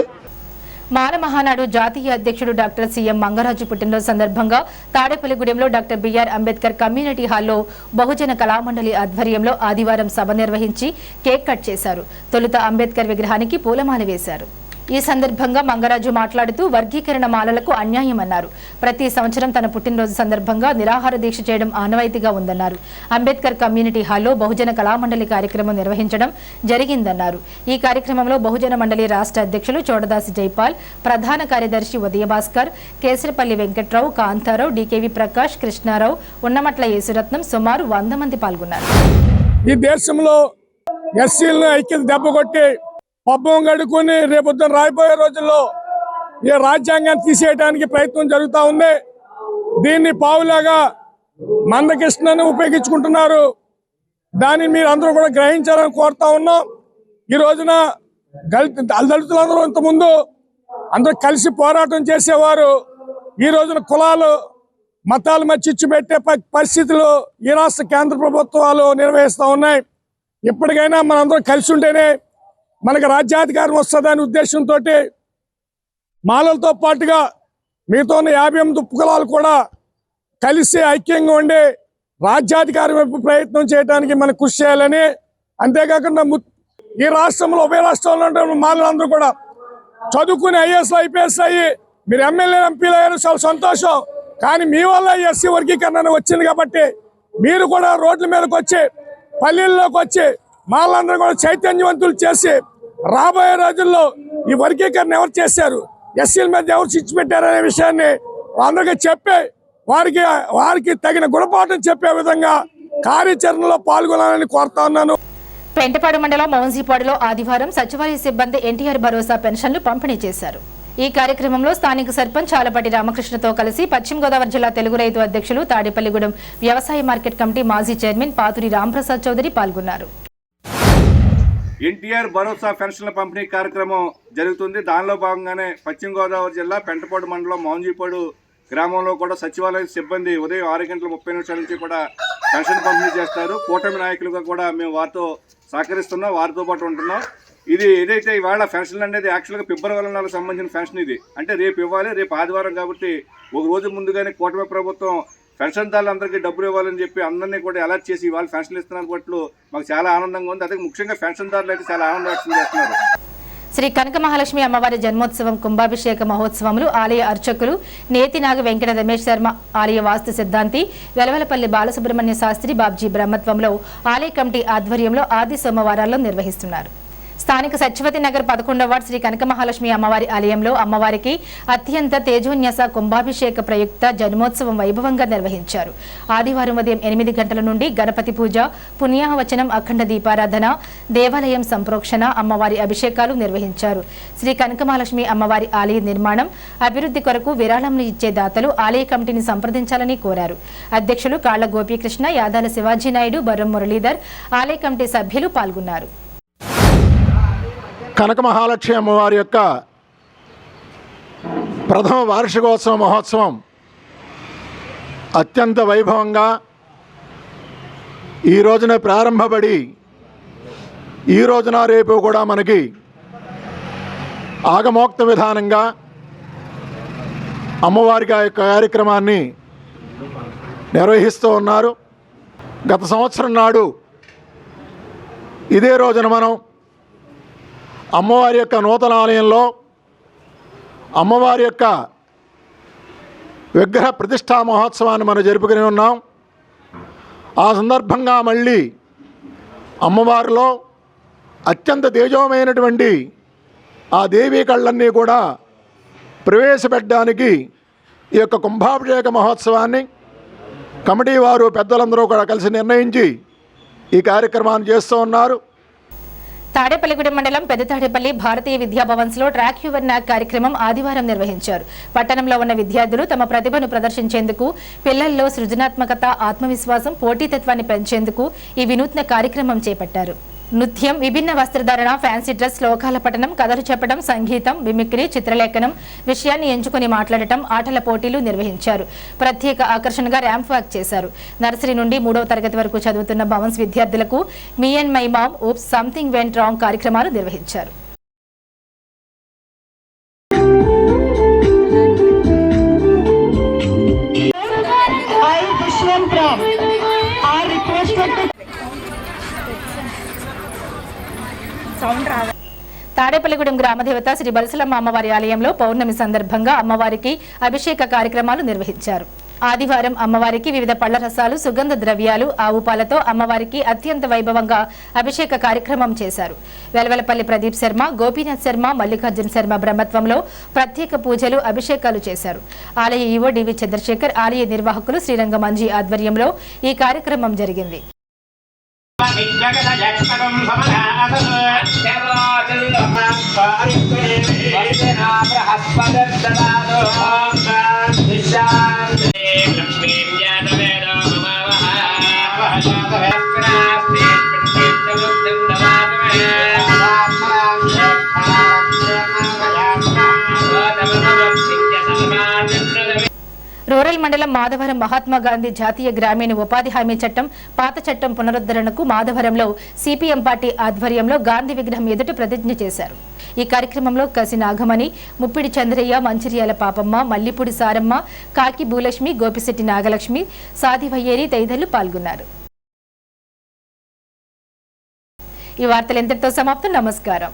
మాల మహానాడు జాతీయ అధ్యక్షుడు డాక్టర్ సిఎం మంగరాజు పుట్టినరోజు సందర్భంగా తాడేపల్లిగూడెంలో డాక్టర్ బిఆర్ అంబేద్కర్ కమ్యూనిటీ హాల్లో బహుజన కళామండలి ఆధ్వర్యంలో ఆదివారం సభ నిర్వహించి కేక్ కట్ చేశారు. తొలుత అంబేద్కర్ విగ్రహానికి పూలమాల వేశారు. ఈ సందర్భంగా మంగరాజు మాట్లాడుతూ వర్గీకరణ మాలలకు అన్యాయమన్నారు. ప్రతి సంవత్సరం తన పుట్టినరోజు సందర్భంగా నిరాహార దీక్ష చేయడం ఆనవాయితీగా ఉందన్నారు. అంబేద్కర్ కమ్యూనిటీ హాల్లో బహుజన కళామండలి కార్యక్రమం నిర్వహించడం జరిగిందన్నారు. ఈ కార్యక్రమంలో బహుజన మండలి రాష్ట్ర అధ్యక్షులు చోడదాసి జైపాల్, ప్రధాన కార్యదర్శి ఉదయభాస్కర్, కేసరపల్లి వెంకట్రావు, కాంతారావు, డికేవి ప్రకాష్, కృష్ణారావు, ఉన్నమట్ల యేసురత్నం సుమారు 100 మంది పాల్గొన్నారు. ఈ దేశంలో ఎస్సీలను ఐక్యత దెబ్బకొట్టి పబ్బం గడుకుని రేపొద్దున రాబోయే రోజుల్లో ఈ రాజ్యాంగాన్ని తీసేయడానికి ప్రయత్నం జరుగుతూ ఉంది. దీన్ని పావులాగా మందకృష్ణను ఉపయోగించుకుంటున్నారు. దాన్ని మీరు అందరూ కూడా గ్రహించాలని కోరుతా ఉన్నాం. ఈ రోజున దళితులందరూ ఇంతకుముందు అందరూ కలిసి పోరాటం చేసేవారు. ఈ రోజున కులాలు మతాల మధ్య చిచ్చు పెట్టే పరిస్థితులు ఈ రాష్ట్ర కేంద్ర ప్రభుత్వాలు నిర్వహిస్తూ ఉన్నాయి. ఇప్పటికైనా మనందరం కలిసి ఉంటేనే మనకు రాజ్యాధికారం వస్తుందనే ఉద్దేశంతో మాలలతో పాటుగా మిగతా 58 కులాలు కూడా కలిసి ఐక్యంగా ఉండి రాజ్యాధికారం వైపు ప్రయత్నం చేయడానికి మనం కృషి చేయాలని, అంతేకాకుండా ఈ రాష్ట్రంలో ఉభయ రాష్ట్రంలో ఉండే మాలలందరూ కూడా చదువుకుని ఐఏఎస్ ఐపీఎస్ అయ్యి మీరు ఎమ్మెల్యే ఎంపీలు అయ్యారు, చాలా సంతోషం. కానీ మీ వల్ల ఎస్సీ వర్గీకరణ వచ్చింది కాబట్టి మీరు కూడా రోడ్ల మీదకి వచ్చి పల్లెల్లోకి వచ్చి మాలందరూ కూడా చైతన్యవంతులు చేసి రాబోయే రోజుల్లో ఈ వర్గీకరణ ఎవరు చేశారు, ఎస్సీల మీద ఎవరు చిచ్చు పెట్టారనే విషయాన్ని అందరికీ చెప్పి వారికి తగిన గుణపాఠం చెప్పే విధంగా కార్యాచరణలో పాల్గొనాలని కోరుతా ఉన్నాను. పెంటపాడు మండలం మౌన్సీపాడులో ఆదివారం సచివాలయ సిబ్బంది ఎన్టీఆర్ భరోసా పెన్షన్లు పంపిణీ చేశారు. ఈ కార్యక్రమంలో స్థానిక సర్పంచ్ ఆలపాటి రామకృష్ణతో కలిసి పశ్చిమ గోదావరి జిల్లా తెలుగు రైతు అధ్యక్షులు తాడేపల్లిగూడెం వ్యవసాయ మార్కెట్ కమిటీ మాజీ చైర్మన్ పాతూరి రాంప్రసాద్ చౌదరి పాల్గొన్నారు. ఎన్టీఆర్ భరోసా పెన్షన్ల పంపిణీ కార్యక్రమం జరుగుతుంది. దానిలో భాగంగానే పశ్చిమ గోదావరి జిల్లా పెంటపాడు మండలం మౌంజీపాడు గ్రామంలో కూడా సచివాలయ సిబ్బంది ఉదయం 6:30 నుంచి కూడా పెన్షన్ పంపిణీ చేస్తారు. కూటమి నాయకులుగా కూడా మేము వారితో సహకరిస్తున్నాం, వారితో పాటు ఉంటున్నాం. ఇది ఏదైతే ఇవాళ పెన్షన్ అనేది యాక్చువల్గా ఫిబ్రవరి నెలకు సంబంధించిన పెన్షన్. ఇది అంటే రేపు ఇవ్వాలి, రేపు ఆదివారం కాబట్టి ఒక రోజు ముందుగానే కూటమి ప్రభుత్వం పెన్షన్దారులందరికీ డబ్బులు ఇవ్వాలని చెప్పి అందరినీ కూడా అలర్ట్ చేసి ఇవాళ పెన్షన్లు ఇస్తున్నారు పట్ల మాకు చాలా ఆనందంగా ఉంది. అదే ముఖ్యంగా పెన్షన్దారులు అయితే చాలా ఆనందం వ్యక్తం చేస్తున్నారు. శ్రీ కనక మహాలక్ష్మి అమ్మవారి జన్మోత్సవం కుంభాభిషేక మహోత్సవములు ఆలయ అర్చకులు నేతినాగ వెంకట రమేష్ శర్మ, ఆలయ వాస్తు సిద్ధాంతి వెలవలపల్లి బాలసుబ్రహ్మణ్య శాస్త్రి బాబ్జీ బ్రహ్మత్వంలో ఆలయ కమిటీ ఆధ్వర్యంలో ఆది సోమవారాల్లో నిర్వహిస్తున్నారు. స్థానిక సత్యవతి నగర్ 11వ వార్డు శ్రీ కనక మహాలక్ష్మి అమ్మవారి ఆలయంలో అమ్మవారికి అత్యంత తేజోన్యాస కుంభాభిషేక ప్రయుక్త జన్మోత్సవం వైభవంగా నిర్వహించారు. ఆదివారం ఉదయం 8 గంటల నుండి గణపతి పూజ, పుణ్యాహవచనం, అఖండ దీపారాధన, దేవాలయం సంప్రోక్షణ, అమ్మవారి అభిషేకాలు నిర్వహించారు. శ్రీ కనక మహాలక్ష్మి అమ్మవారి ఆలయ నిర్మాణం, అభివృద్ధి కొరకు విరాళంలు ఇచ్చే దాతలు ఆలయ కమిటీని సంప్రదించాలని కోరారు. అధ్యక్షులు కాళ్ల గోపీకృష్ణ, యాదాల శివాజీ నాయుడు, బర్రం మురళీధర్, ఆలయ కమిటీ సభ్యులు పాల్గొన్నారు. కనక మహాలక్ష్మి అమ్మవారి యొక్క ప్రథమ వార్షికోత్సవ మహోత్సవం అత్యంత వైభవంగా ఈ రోజున ప్రారంభపడి ఈ రోజున రేపు కూడా మనకి ఆగమోక్త విధానంగా అమ్మవారికి ఆ యొక్క కార్యక్రమాన్ని నిర్వహిస్తూ ఉన్నారు. గత సంవత్సరం నాడు ఇదే రోజున మనం అమ్మవారి యొక్క నూతన ఆలయంలో అమ్మవారి యొక్క విగ్రహ ప్రతిష్టా మహోత్సవాన్ని మనం జరుపుకుని ఉన్నాం. ఆ సందర్భంగా మళ్ళీ అమ్మవారిలో అత్యంత తేజోమైనటువంటి ఆ దేవీ కళ్ళన్నీ కూడా ప్రవేశపెట్టడానికి ఈ యొక్క కుంభాభిషేక మహోత్సవాన్ని కమిటీ వారు పెద్దలందరూ కూడా కలిసి నిర్ణయించి ఈ కార్యక్రమాన్ని చేస్తూ ఉన్నారు. తాడేపల్లిగూడెం మండలం పెద్ద తాడేపల్లి భారతీయ విద్యా భవన్స్ లో ట్రాక్ యువర్ నాక్ కార్యక్రమం ఆదివారం నిర్వహించారు. పట్టణంలో ఉన్న విద్యార్థులు తమ ప్రతిభను ప్రదర్శించేందుకు, పిల్లల్లో సృజనాత్మకత, ఆత్మవిశ్వాసం, పోటీతత్వాన్ని పెంచేందుకు ఈ వినూత్న కార్యక్రమం చేపట్టారు. నృత్యం, విభిన్న వస్త్రధారణ, ఫ్యాన్సీ డ్రెస్, శ్లోకాల పఠనం, కథలు చెప్పడం, సంగీతం, మిమిక్రీ, చిత్రలేఖనం, విషయాన్ని ఎంచుకుని మాట్లాడటం, ఆటల పోటీలు నిర్వహించారు. ప్రత్యేక ఆకర్షణగా ర్యాంప్ వాక్ చేశారు. నర్సరీ నుండి 3వ తరగతి వరకు చదువుతున్న భవన్స్ విద్యార్థులకు me and my mom, oops, something went wrong కార్యక్రమాలు నిర్వహించారు. తాడేపల్లిగూడెం గ్రామదేవత శ్రీ బలసలమ్మ అమ్మవారి ఆలయంలో పౌర్ణమి సందర్భంగా అమ్మవారికి అభిషేక కార్యక్రమాలు నిర్వహించారు. ఆదివారం అమ్మవారికి వివిధ పళ్ల రసాలు, సుగంధ ద్రవ్యాలు, ఆవు పాలతో అమ్మవారికి అత్యంత వైభవంగా అభిషేక కార్యక్రమం చేశారు. వెలవెలపల్లి ప్రదీప్ శర్మ, గోపీనాథ్ శర్మ, మల్లికార్జున్ శర్మ బ్రహ్మత్వంలో ప్రత్యేక పూజలు, అభిషేకాలు చేశారు. ఆలయ ఈవో డివి చంద్రశేఖర్, ఆలయ నిర్వాహకులు శ్రీరంగ మంజీ ఆధ్వర్యంలో ఈ కార్యక్రమం జరిగింది. రూరల్ మండలం మాధవరం మహాత్మా గాంధీ జాతీయ గ్రామీణ ఉపాధి హామీ చట్టం, పాత చట్టం పునరుద్ధరణకు మాధవరంలో సిపిఎం పార్టీ ఆధ్వర్యంలో గాంధీ విగ్రహం ఎదుట ప్రతిజ్ఞ చేశారు. ఈ కార్యక్రమంలో కసి నాగమణి, ముప్పిడి చంద్రయ్య, మంచిర్యాల పాపమ్మ, మల్లిపూడి సారమ్మ, కాకి భూలక్ష్మి, గోపిశెట్టి నాగలక్ష్మి, సాది వయ్యేరి తదితరులు పాల్గొన్నారు. ఈ వార్తలు ఎంతటితో సమాప్తం. నమస్కారం.